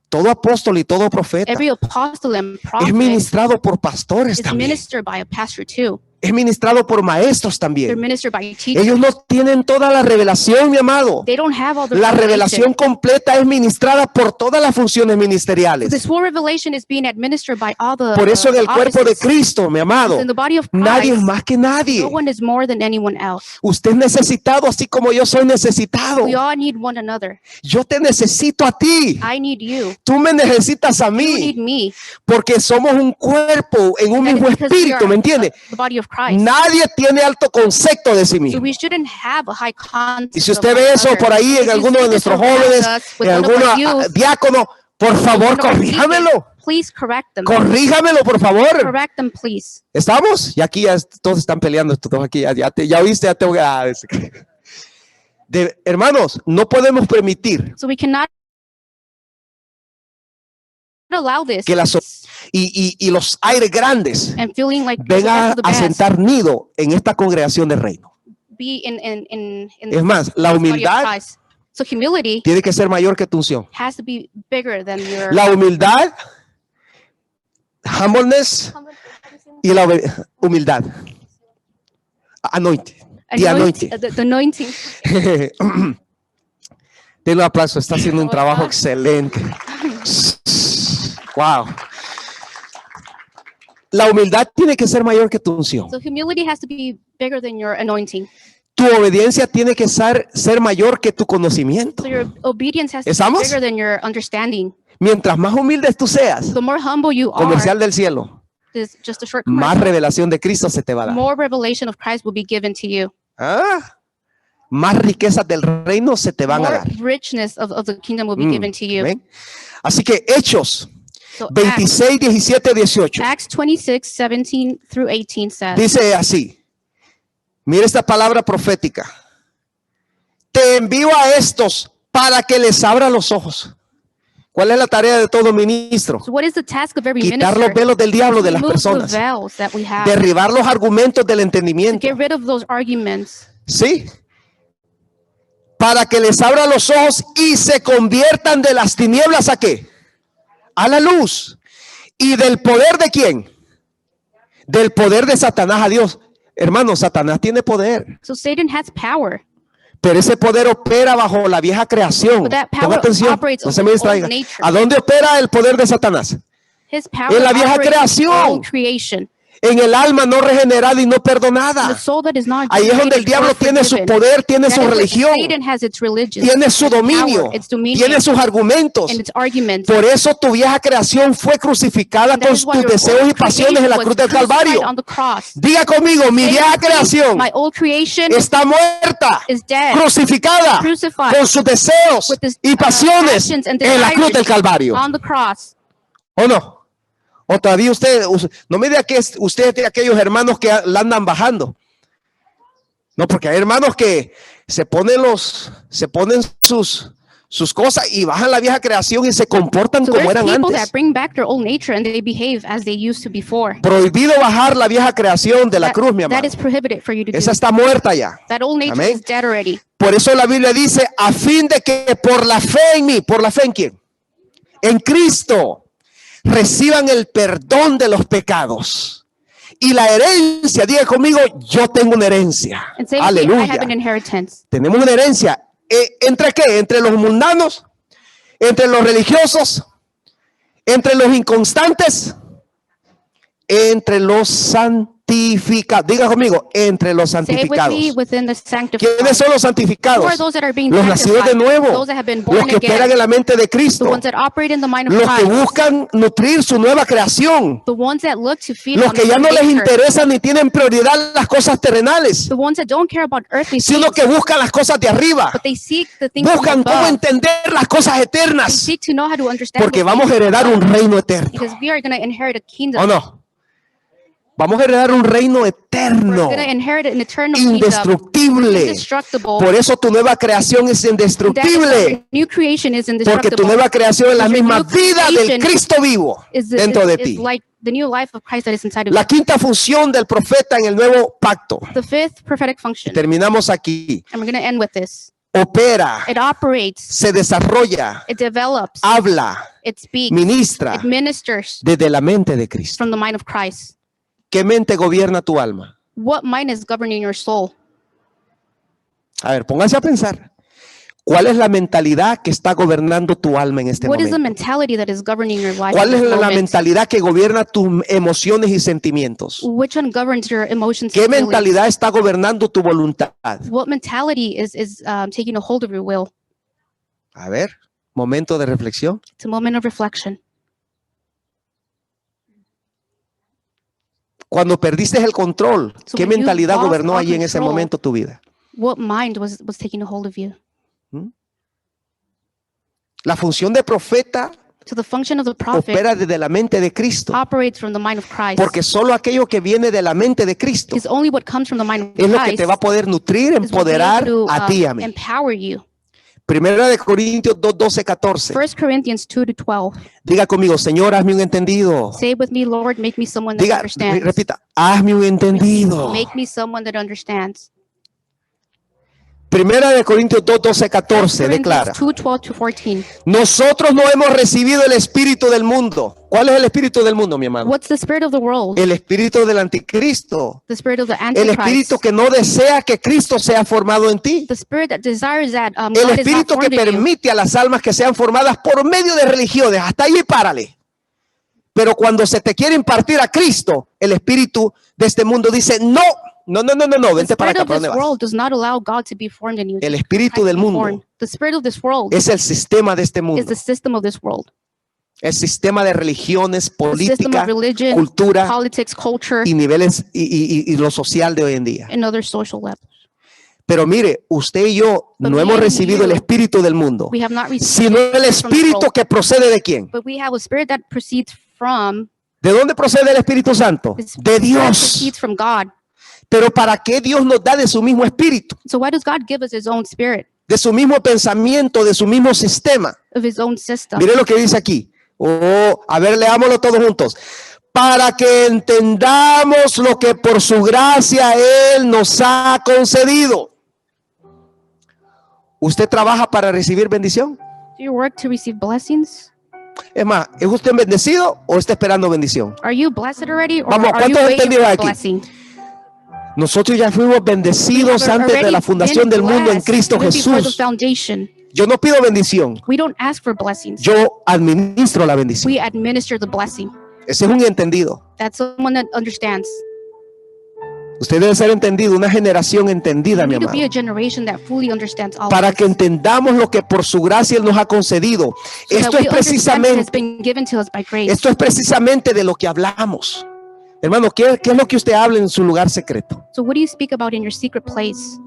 Todo apóstol y todo profeta every apostle and es prophet ministrado por pastores is también. ministered by a pastor too. Es ministrado por maestros They're también. ministered by teachers. Ellos no tienen toda la revelación, mi amado. They don't have all the La revelation. revelación completa es ministrada por todas las funciones ministeriales. This full revelation is being administered by all the Por eso en el cuerpo de offices. Cristo, mi amado, In the body of nadie es Christ, más que nadie. no one is more than anyone else. Usted es necesitado así como yo soy necesitado. We all need one another. Yo te necesito a ti. I need you. Tú me necesitas a You need mí. me. Porque somos un cuerpo en un And mismo it's because we espíritu, are ¿me entiende? the body of Christ. Nadie tiene alto concepto de sí So mismo. we shouldn't have a high concept Y si of usted one ve eso another. por ahí If en you alguno see de this nuestros around jóvenes, us with en one of algún our youth, diácono, por favor, one of our corríjamelo. deacons, please correct them. Corríjamelo, por favor. Correct them, please. ¿Estamos? Y aquí ya todos están peleando, estos dos aquí. Ya oíste, ya tengo que... hermanos, no podemos permitir So we cannot allow this que y los aires grandes and feeling like the best vengan of the a best sentar nido en esta congregación del reino. be in Es más, la this body of humildad Christ. So humility tiene que ser mayor que tu unción. has to be bigger than your La humildad, humbleness y la humildad. Anointing. The anointing. the anointing. Denle un aplauso, está haciendo un Oh, trabajo God. excelente. Wow. La humildad tiene que ser mayor que tu unción. So humility has to be bigger than your anointing. Tu obediencia tiene que ser mayor que tu conocimiento. So your obedience has to be ¿Estamos? bigger than your understanding. Mientras más humilde tú seas, The more humble you are, comercial del cielo, this is just a short más commercial, revelación de Cristo se te va a dar. more revelation of Christ will be given to you. ¿Ah? Más riquezas del reino se te van a More dar. richness of the kingdom will be given to you. ¿Ven? Así que Hechos So Acts, 26, 17, 18 Acts 26, 17 through 18 says, dice así. Mira esta palabra profética. Te envío a estos para que les abra los ojos. ¿Cuál es la tarea de todo ministro? so what is the task of every Quitar los minister? velos del diablo de las Remove the personas. veils that we have. Derribar los argumentos del To entendimiento. get rid of those arguments. ¿Sí? Para que les abra los ojos y se conviertan de las tinieblas ¿a qué? A la luz. ¿Y del poder de quién? Del poder de Satanás a Dios. Hermano, Satanás tiene poder, So Satan has power. pero ese poder opera bajo la vieja creación. But that Ponga power atención, operates no se me over distraiga. old nature. ¿A dónde opera el poder de Satanás? His power En la vieja operates creación. old creation. En el alma no regenerada y no The perdonada. soul that is not Ahí es donde el regenerated diablo or tiene su forgiven. poder, tiene That su is where religión, Satan has its religion, tiene su its dominio, power, its dominion, tiene sus argumentos. and its arguments. Por eso tu vieja creación fue crucificada And that con is why tus your deseos y old pasiones en la creation cruz del was crucified Calvario. on the cross. Diga conmigo, mi vieja creación My old creation está muerta, is dead, crucificada crucified con sus deseos with its y pasiones passions and en la cruz del desires Calvario. on the cross. ¿O no? O todavía no me diga que usted es de aquellos hermanos que la andan bajando. No, porque hay hermanos que se ponen sus cosas y bajan la vieja creación y se comportan So como there's eran people antes. that bring back their old nature and they behave as they used to before. Prohibido bajar la vieja creación de la cruz, mi That amado. is prohibited for you to do. Esa está muerta ya. That old nature Amén. is dead already. Por eso la Biblia dice, a fin de que por la fe en mí, ¿por la fe en quién? En Cristo, reciban el perdón de los pecados. Y la herencia, diga conmigo, yo tengo una herencia. And say, with me, I Aleluya. have an inheritance. Tenemos una herencia. ¿Entre qué? Entre los mundanos, entre los religiosos, entre los inconstantes, entre los santificados. Diga conmigo, entre los Say it with santificados. me, within the sanctified. ¿Quiénes son los santificados? Who are those that are being Los nacidos de sanctified? nuevo, Those that have been los born que operan again. en la mente de The Cristo, ones that operate in the mind of los que Christ. buscan nutrir su nueva creación, The ones that look to feed los on que ya their no les nature. interesan ni tienen prioridad las cosas terrenales, The ones that don't care about earthly sino things, que buscan las cosas de arriba, but they seek the things from buscan cómo above. entender las cosas They eternas, seek to know how to understand porque the vamos a things heredar from un above, reino eterno, because we are going to inherit a kingdom. ¿o no? Vamos a heredar un reino We're eterno, going to inherit an eternal kingdom, indestructible. indestructible. Por eso tu nueva creación es That is why indestructible. your new creation is Porque indestructible. tu nueva creación es la Because your misma new vida del creation Cristo vivo dentro de is ti. like the new life of Christ that is inside of La you. quinta función del profeta en el nuevo pacto. The fifth prophetic function, Terminamos aquí. and we're going to end with this. Opera, It operates, se desarrolla, it develops, habla, it speaks, ministra it ministers desde la mente de Cristo. from the mind of Christ. ¿Qué mente gobierna tu alma? What mind is governing your soul? A ver, póngase a pensar. ¿Cuál es la mentalidad que está gobernando tu alma en este What is the momento? mentality that is governing your life? ¿Cuál at es this la moment? mentalidad que gobierna tus emociones y sentimientos? Which one governs your emotions? ¿Qué and feelings? mentalidad está gobernando tu voluntad? What mentality is taking a hold of your will? A ver, momento de reflexión. It's a moment of reflection. Cuando perdiste el control, So ¿qué when you allí lost gobernó all allí en ese control, momento tu vida? What mind was taking a hold of you? La función de profeta So the function of the prophet opera desde la mente de Cristo, operates from the mind of Christ. porque solo aquello que viene de la mente de Cristo Because only what comes from the mind of es lo que Christ te va a poder nutrir, is what will be empoderar able to, a ti y a mí. empower you. Primera de Corintios 2, 12, 14. 1 Corinthians 2-12. Diga conmigo, Señor, hazme un entendido. Say with me, Lord, make me someone that Diga, understands. repita, hazme un entendido. Make me someone that understands. Primera de Corintios 2, 12, 14 declara: 2:12-14. nosotros no hemos recibido el espíritu del mundo. ¿Cuál es el espíritu del mundo, mi amado? What's the spirit of the world? El espíritu del anticristo. The spirit of the El Antichrist. espíritu que no desea que Cristo sea formado en ti. The spirit that desires that El God is not espíritu que formed in you. permite a las almas que sean formadas por medio de religiones. Hasta ahí párale. Pero cuando se te quiere impartir a Cristo, el espíritu de este mundo dice: no, The vente para spirit acá. of ¿Para this dónde vas? world does not allow God to be formed in you. El espíritu del mundo The spirit of this world es el sistema de este is mundo. the system of this world. El sistema de religiones, The system política, of religion, cultura politics, culture, y niveles y lo social de hoy en día. and other social levels. Pero mire, usted y yo But no me hemos and recibido el you, espíritu del mundo, We have not received sino el from the espíritu world, que procede de quién. but we have a spirit that proceeds from ¿De dónde procede el Espíritu Santo? the spirit De that Dios. proceeds from God. Pero ¿para qué Dios nos da de su mismo espíritu? So why does God give us His own spirit, De su mismo pensamiento, de su mismo sistema. of His own system? Mire lo que dice aquí. Oh, a ver, leámoslo todos juntos. Para que entendamos lo que por su gracia Él nos ha concedido. ¿Usted trabaja para recibir bendición? Do you work to receive blessings? Es más, ¿es usted bendecido o está esperando bendición? Are you blessed already, or Vamos, are you ¿cuántos waiting entendidos for aquí? blessing? Nosotros ya fuimos bendecidos We have antes de already la fundación been del mundo en blessed Cristo even before the Jesús. foundation. Yo no pido bendición, We don't ask for blessings. yo administro la bendición. We administer the blessing. Ese es un entendido. That's someone that understands. Usted debe ser entendido, una generación entendida, We mi need to be amado. a generation that fully understands all Para of que this. entendamos lo que por su gracia Él nos ha concedido. So Esto that es we understand what has precisamente, been given to us by grace. esto es precisamente de lo que hablamos. Hermano, ¿qué es lo que usted habla en su lugar secreto? So what do you speak about in your secret place?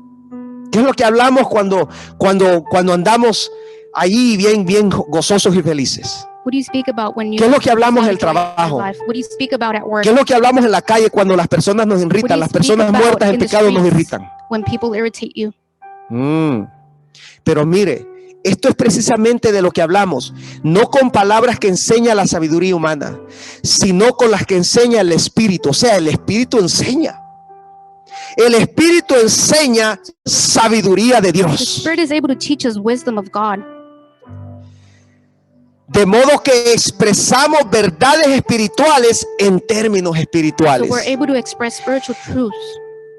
¿Qué es lo que hablamos cuando andamos ahí bien gozosos y felices? What do you speak about when you ¿Qué es lo que hablamos en el enjoy your trabajo? life? What do you speak about at work? ¿Qué es lo que hablamos en la calle cuando las personas nos irritan? Las personas muertas en pecado nos irritan. When people irritate you? Pero mire, esto es precisamente de lo que hablamos, no con palabras que enseña la sabiduría humana, sino con las que enseña el Espíritu. O sea, el Espíritu enseña. El Espíritu enseña sabiduría de The Dios. Spirit is able to teach us wisdom of God. De modo que expresamos verdades espirituales en términos So espirituales. we're able to express spiritual truths.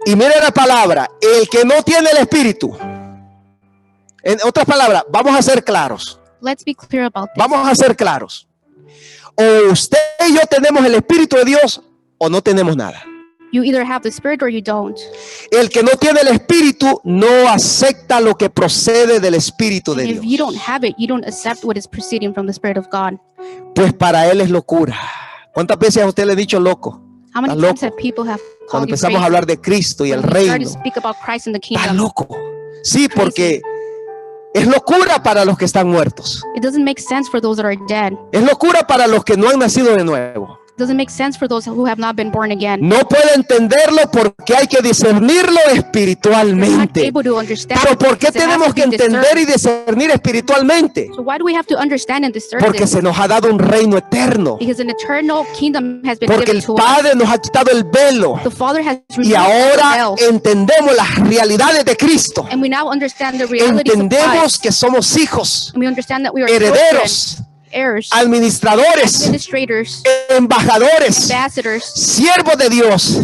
Y mire la palabra, el que no tiene el Espíritu. En otras palabras, vamos a ser claros. Let's be clear about this. Vamos a ser claros. O usted y yo tenemos el Espíritu de Dios o no tenemos nada. You either have the Spirit or you don't. El que no tiene el Espíritu no acepta lo que procede del Espíritu de And if Dios. you don't have it, you don't accept what is proceeding from the Spirit of God. Pues para él es locura. ¿Cuántas veces a usted le he dicho loco? How many Estás times loco. have people have Cuando called you empezamos a crazy hablar de Cristo y el when we start reino. to speak about Christ and the Está kingdom? loco. Sí, porque es locura para los que están muertos. It doesn't make sense for those that are dead. Es locura para los que no han nacido de nuevo. It doesn't make sense for those who have not been born again. No puede entenderlo porque hay que discernirlo They're not espiritualmente. able to understand. Pero ¿por qué because it has tenemos to que be entender y discerned. discernir espiritualmente? So why do we have to understand and discern Porque this? se nos ha dado un reino eterno. Because an eternal kingdom has been Porque given el to us. Padre nos ha quitado el velo. The Father has Y removed the ahora veil, entendemos las realidades de Cristo. and we now understand the realities of Entendemos Christ. que somos hijos, And we understand that we are children, herederos, heirs, administradores, administrators, embajadores, ambassadors, siervos de Dios,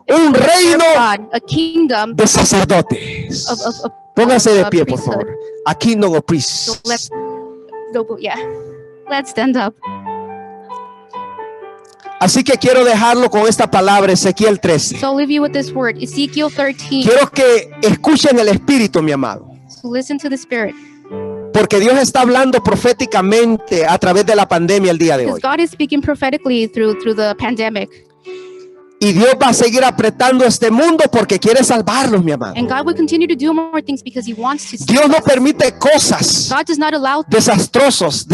un reino God, a kingdom de sacerdotes. of Póngase de of pie, por priesthood. favor. A kingdom of So priests. let's let's stand up. Así que quiero dejarlo con esta palabra, Ezequiel 13. So I'll leave you with this word, Ezekiel 13. Quiero que escuchen el Espíritu, mi amado. So listen to the Spirit, Porque Dios está hablando proféticamente a través de la pandemia el día de because hoy. God is speaking prophetically through the pandemic, Y Dios va a seguir apretando este mundo porque quiere salvarlos, mi amado. and God will continue to do more things because He wants to. Dios no permite cosas God does not allow desastrosas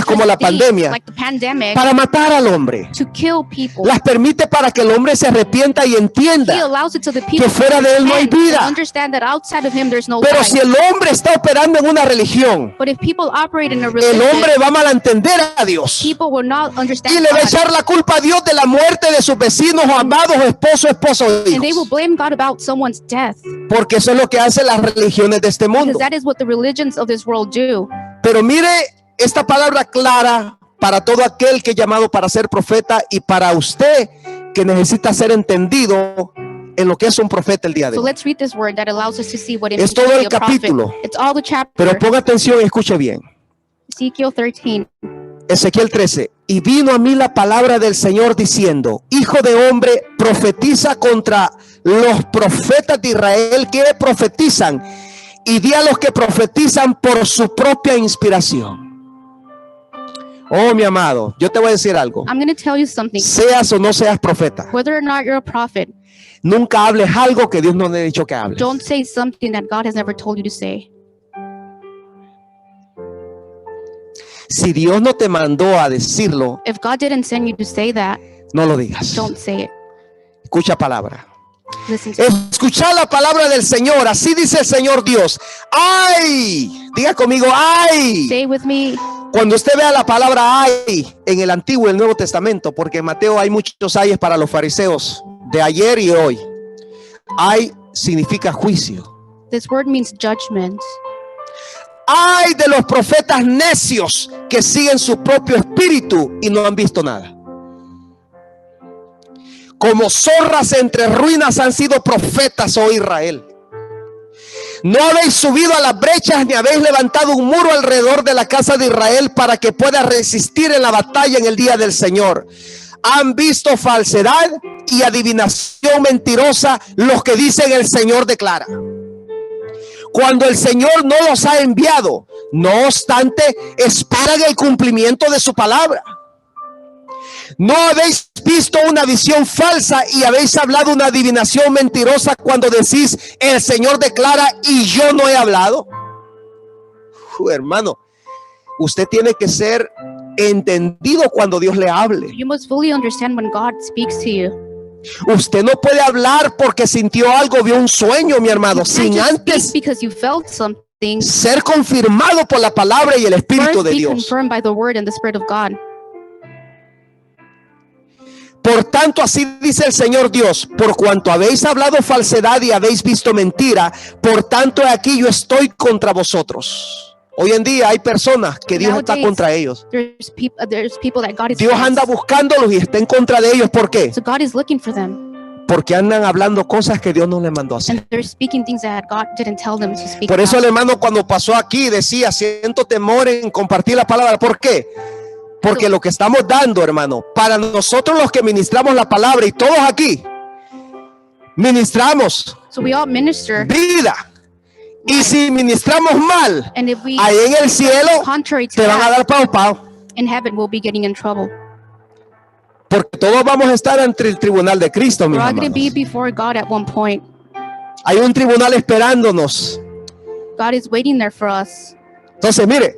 como la things pandemia like the pandemic para matar al hombre. to kill people. Las permite para que el hombre se arrepienta y He entienda. allows it so the people que fuera de él no hay repent and vida. understand that outside of Him there's no Pero life. si el hombre está operando en una religión, But if people operate in a el religion, hombre va a malentender a Dios people will not y understand le va a God, echar la culpa a Dios de la muerte de sus vecinos o amados o esposos, esposos o and they will hijos. blame God about someone's death, Porque eso es lo que hacen las religiones de este because mundo. that is what the religions of this world do. Pero mire esta palabra clara para todo aquel que es llamado para ser profeta y para usted que necesita ser entendido en lo que es un profeta el día de So hoy. let's read this word that allows us to see what it Es means to todo be el a prophet. capítulo. It's all the chapter. Pero ponga atención y escuche bien. Ezekiel 13. Ezequiel 13. Y vino a mí la palabra del Señor diciendo: Hijo de hombre, profetiza contra los profetas de Israel que profetizan, y di a los que profetizan por su propia inspiración. Oh, mi amado, yo te voy a decir algo. I'm going to tell you something. Seas o no seas profeta, Whether or not you're a prophet, nunca hables algo que Dios no le ha dicho que hables. don't say something that God has never told you to say. Si Dios no te mandó a decirlo, If God didn't send you to say that, no lo digas. don't say it. Escucha palabra. Listen to it. Escuchar la palabra del Señor, así dice el Señor Dios. ¡Ay! Diga conmigo, ¡ay! Say with me, Cuando usted vea la palabra ay en el Antiguo y el Nuevo Testamento, porque en Mateo hay muchos ayes para los fariseos de ayer y hoy. Ay significa juicio. this word means judgment. Ay de los profetas necios que siguen su propio espíritu y no han visto nada. Como zorras entre ruinas han sido profetas, oh Israel. No habéis subido a las brechas ni habéis levantado un muro alrededor de la casa de Israel para que pueda resistir en la batalla en el día del Señor. Han visto falsedad y adivinación mentirosa los que dicen el Señor declara. Cuando el Señor no los ha enviado, no obstante, esperan el cumplimiento de su palabra. ¿No habéis visto una visión falsa y habéis hablado una adivinación mentirosa cuando decís el Señor declara y yo no he hablado? Hermano, usted tiene que ser entendido cuando Dios le hable. You must fully understand when God speaks to you. Usted no puede hablar porque sintió algo, vio un sueño, mi hermano, You can't sin just antes speak because you felt something things, ser confirmado por la palabra y el Espíritu first de be Dios. confirmed by the word and the Spirit of God. Por tanto, así dice el Señor Dios, por cuanto habéis hablado falsedad y habéis visto mentira, por tanto aquí yo estoy contra vosotros. Hoy en día hay personas que Dios está Nowadays, contra ellos. There's people that God is Dios against. anda buscándolos y está en contra de ellos. ¿Por qué? So God is looking for them, Porque andan hablando cosas que Dios no les mandó a hacer. and they're speaking things that God didn't tell them to speak Por eso el about. hermano cuando pasó aquí decía, siento temor en compartir la palabra. ¿Por qué? Porque lo que estamos dando, hermano, para nosotros los que ministramos la palabra y todos aquí, ministramos So we all minister, vida. Y si ministramos mal, and if we ahí en el cielo contrary to te van a that, dar pao. in heaven we'll be getting in trouble. Porque todos vamos a estar ante el tribunal de Cristo, mis We're all going to be hermanos. before God at one point. Hay un tribunal esperándonos. God is waiting there for us. Entonces, mire,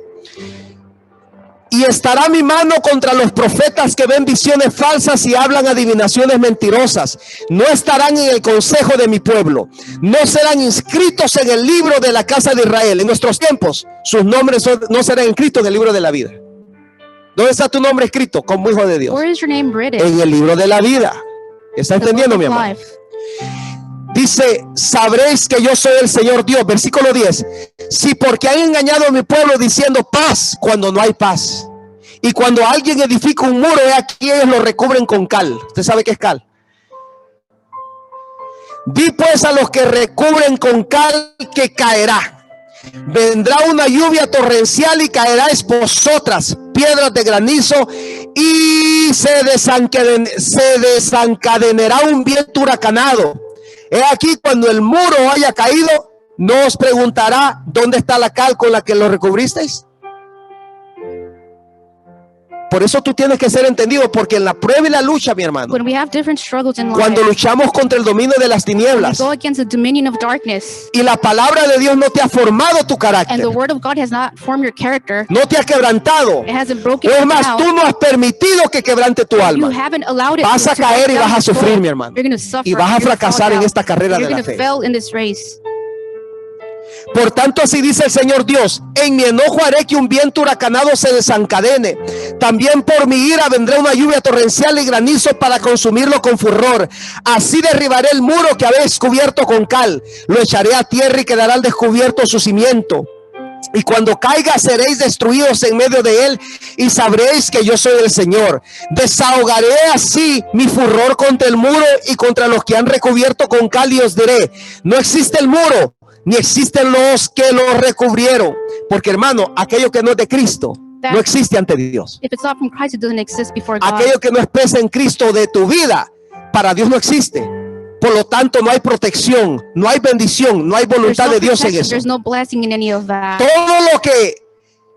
y estará mi mano contra los profetas que ven visiones falsas y hablan adivinaciones mentirosas. No estarán en el consejo de mi pueblo. No serán inscritos en el libro de la casa de Israel. En nuestros tiempos, sus nombres no serán inscritos en el libro de la vida. ¿Dónde está tu nombre escrito como hijo de Dios? Where is your name written? En el libro de la vida. ¿Está The book entendiendo, of mi hermano? life. Dice, sabréis que yo soy el Señor Dios. Versículo 10. Si porque han engañado a mi pueblo diciendo paz cuando no hay paz. Y cuando alguien edifica un muro, aquí ellos lo recubren con cal. ¿Usted sabe qué es cal? Di pues a los que recubren con cal que caerá. Vendrá una lluvia torrencial y caeráis vosotras, piedras de granizo, y se desencadenará un viento huracanado. He aquí cuando el muro haya caído, no os preguntará dónde está la cal con la que lo recubristeis. Por eso tú tienes que ser entendido, porque en la prueba y la lucha, mi hermano, When we have different struggles in life, cuando luchamos contra el dominio de las we tinieblas go against the dominion of darkness, y la palabra de Dios no te ha formado tu and carácter, the word of God has not formed your character, no te ha quebrantado, it hasn't o broken es you más, down, tú no has permitido que quebrante tu you alma, haven't allowed it vas a to caer break y down vas a your sufrir, soul. mi hermano, You're going to suffer. y vas a You're gonna fracasar fall en down. esta carrera You're de la going to fe. fail in this race. Por tanto, así dice el Señor Dios: en mi enojo haré que un viento huracanado se desencadene. También por mi ira vendrá una lluvia torrencial y granizo para consumirlo con furor. Así derribaré el muro que habéis cubierto con cal. Lo echaré a tierra y quedará al descubierto su cimiento. Y cuando caiga seréis destruidos en medio de él, y sabréis que yo soy el Señor. Desahogaré así mi furor contra el muro y contra los que han recubierto con cal, y os diré: no existe el muro, ni existen los que lo recubrieron. Porque, hermano, aquello que no es de Cristo no existe ante Dios. If it's not from Christ, it doesn't exist before God. Aquello que no expresa en Cristo de tu vida, para Dios no existe. Por lo tanto, no hay protección, no hay bendición, no hay There's voluntad no de Dios en protection, eso. there's no blessing in any of that. Todo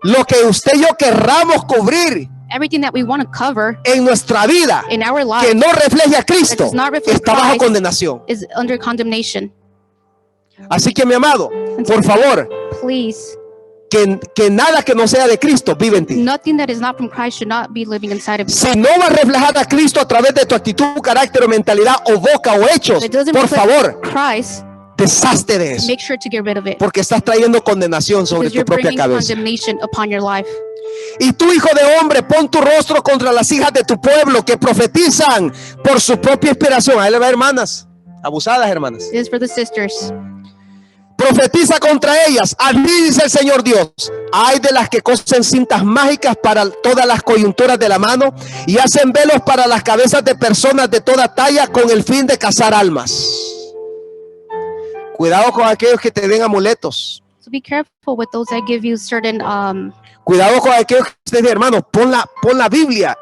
lo que usted y yo querramos cubrir Everything that we want to cover en nuestra vida in our que life no refleje a Cristo That does not reflect está bajo Christ. condenación. is under condemnation. Así que, mi amado, por favor, Please, que nada que no sea de Cristo vive en ti. nothing that is not from Christ should not be living inside of you. Si no va a reflejar a Cristo a través de tu actitud, carácter o mentalidad o boca o hechos, If it doesn't por reflect favor, Christ, deshazte de eso, make sure to get rid of it. porque estás trayendo condenación sobre Because tu you're propia bringing cabeza. condemnation upon your life. Y tú, hijo de hombre, pon tu rostro contra las hijas de tu pueblo que profetizan por su propia inspiración. Ahí le va, hermanas, abusadas, hermanas. It is for the sisters. Profetiza contra ellas. Así dice el Señor Dios: hay de las que cosen cintas mágicas para todas las coyunturas de la mano y hacen velos para las cabezas de personas de toda talla con el fin de cazar almas. Cuidado con aquellos que te den amuletos. So be careful with those that give you certain Cuidado con aquellos que te dicen: hermano, pon la Biblia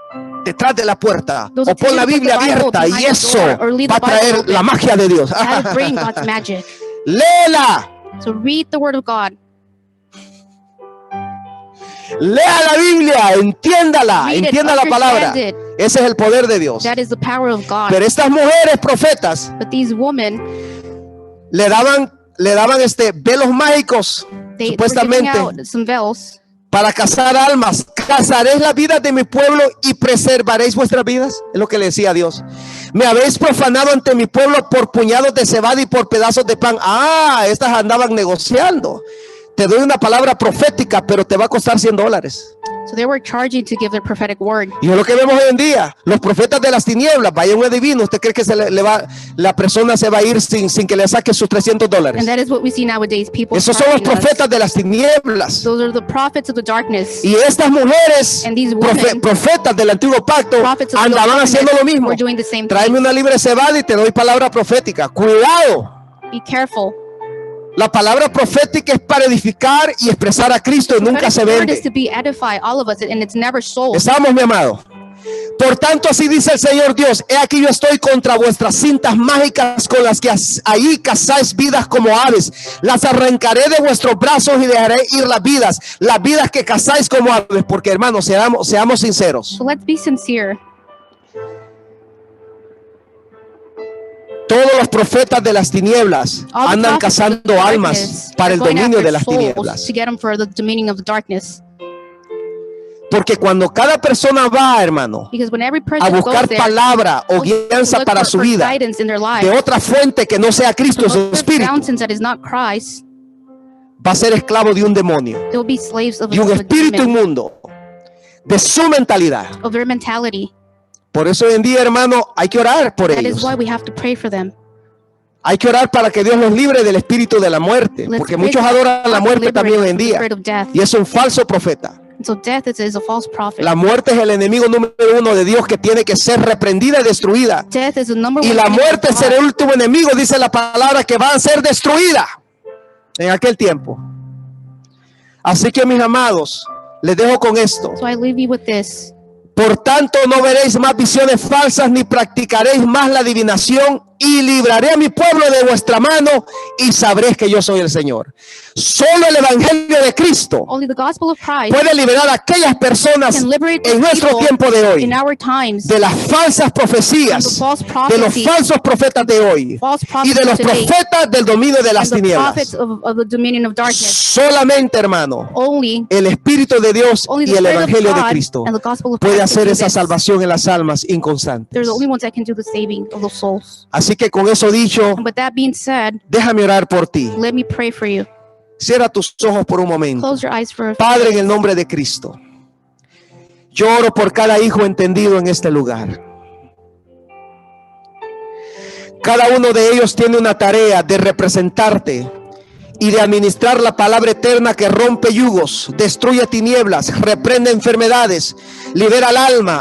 detrás de la puerta, Those o pon la that tell you to Biblia put the Bible abierta, y behind the eso door, or leave va a the Bible traer open. la magia de Dios. that'll bring God's magic. Léela, So read the word of God. lea la Biblia, entiéndala, Read it, entienda la palabra. understand it. Ese es el poder de Dios. That is the power of God. Pero estas mujeres profetas But these women, le daban velos mágicos, they were giving supuestamente, out some veils para cazar almas. Cazaréis las vidas de mi pueblo y preservaréis vuestras vidas. Es lo que le decía a Dios. Me habéis profanado ante mi pueblo por puñados de cebada y por pedazos de pan. Estas andaban negociando. te doy una palabra profética, pero te va a costar $100. So they were charging to give their prophetic word. Y es lo que vemos hoy en día, los profetas de las tinieblas. Vaya un adivino, ¿usted cree que la persona se va a ir sin que le saque sus $300? And that is what we see nowadays. People Esos son los charging us. profetas de las tinieblas. Those are the prophets of the darkness. Y estas mujeres, And these women, profetas del antiguo pacto, prophets of the andaban old haciendo lo covenant, mismo. were doing the same Tráeme thing. una libre cebada y te doy palabra profética. Cuidado. Be careful. La palabra profética es para edificar y expresar a Cristo y nunca se Prophetic word is vende. to be edify all of us, and it's never sold. Estamos, mi amado. Por tanto, así dice el Señor Dios: he aquí yo estoy contra vuestras cintas mágicas con las que ahí cazáis vidas como aves. Las arrancaré de vuestros brazos y dejaré ir las vidas que cazáis como aves. Porque, hermanos, seamos sinceros. So let's be sincere. Todos los profetas de las tinieblas All the andan prophets of the cazando almas darkness para are el going dominio after de las souls tinieblas. to get them for the dominion of the darkness. Porque cuando cada persona va, hermano, Because when every a person buscar goes there palabra o to guianza look para for su vida guidance in their lives, de otra fuente que no sea Cristo o su look for espíritu, fountains that is not Christ, va a ser esclavo de un demonio, they will be slaves of de un a espíritu demon, inmundo, de su mentalidad. of their mentality. Por eso hoy en día, hermano, hay que orar por That is ellos. why we have to pray for them. Hay que orar para que Dios los libre del espíritu de la muerte, Let's porque pray muchos that adoran God la muerte liberate también hoy en from the día, spirit of death. y es un falso profeta. And so death is a false prophet. La muerte es el enemigo número uno de Dios que tiene que ser reprendida y destruida. Death is the number Y one la enemy of muerte God. será el último enemigo, dice la palabra, que va a ser destruida en aquel tiempo. Así que, mis amados, les dejo con esto. So I leave you with this. Por tanto, no veréis más visiones falsas, ni practicaréis más la adivinación, y libraré a mi pueblo de vuestra mano, y sabréis que yo soy el Señor. Solo el evangelio de Cristo Only the gospel of Christ puede liberar a aquellas personas can liberate the en nuestro people tiempo de hoy in our times de las falsas profecías, from the false de los prophecies, falsos profetas de hoy false y prophets de los of today, profetas del dominio de las and the prophets tinieblas. of the dominion of darkness. Solamente, hermano, Only el Espíritu de Dios Only y the el Spirit of Evangelio de God Cristo and the gospel of puede Christ can hacer do esa this. salvación en las almas They're inconstantes. the only ones that can do the saving of the souls. Así que con eso dicho, And with that being said, déjame orar por ti. let me pray for you. Cierra tus ojos por un momento. Close your eyes for a few Padre, en el minutes. nombre de Cristo, yo oro por cada hijo entendido en este lugar. Cada uno de ellos tiene una tarea de representarte y de administrar la palabra eterna que rompe yugos, destruye tinieblas, reprende enfermedades, libera el alma,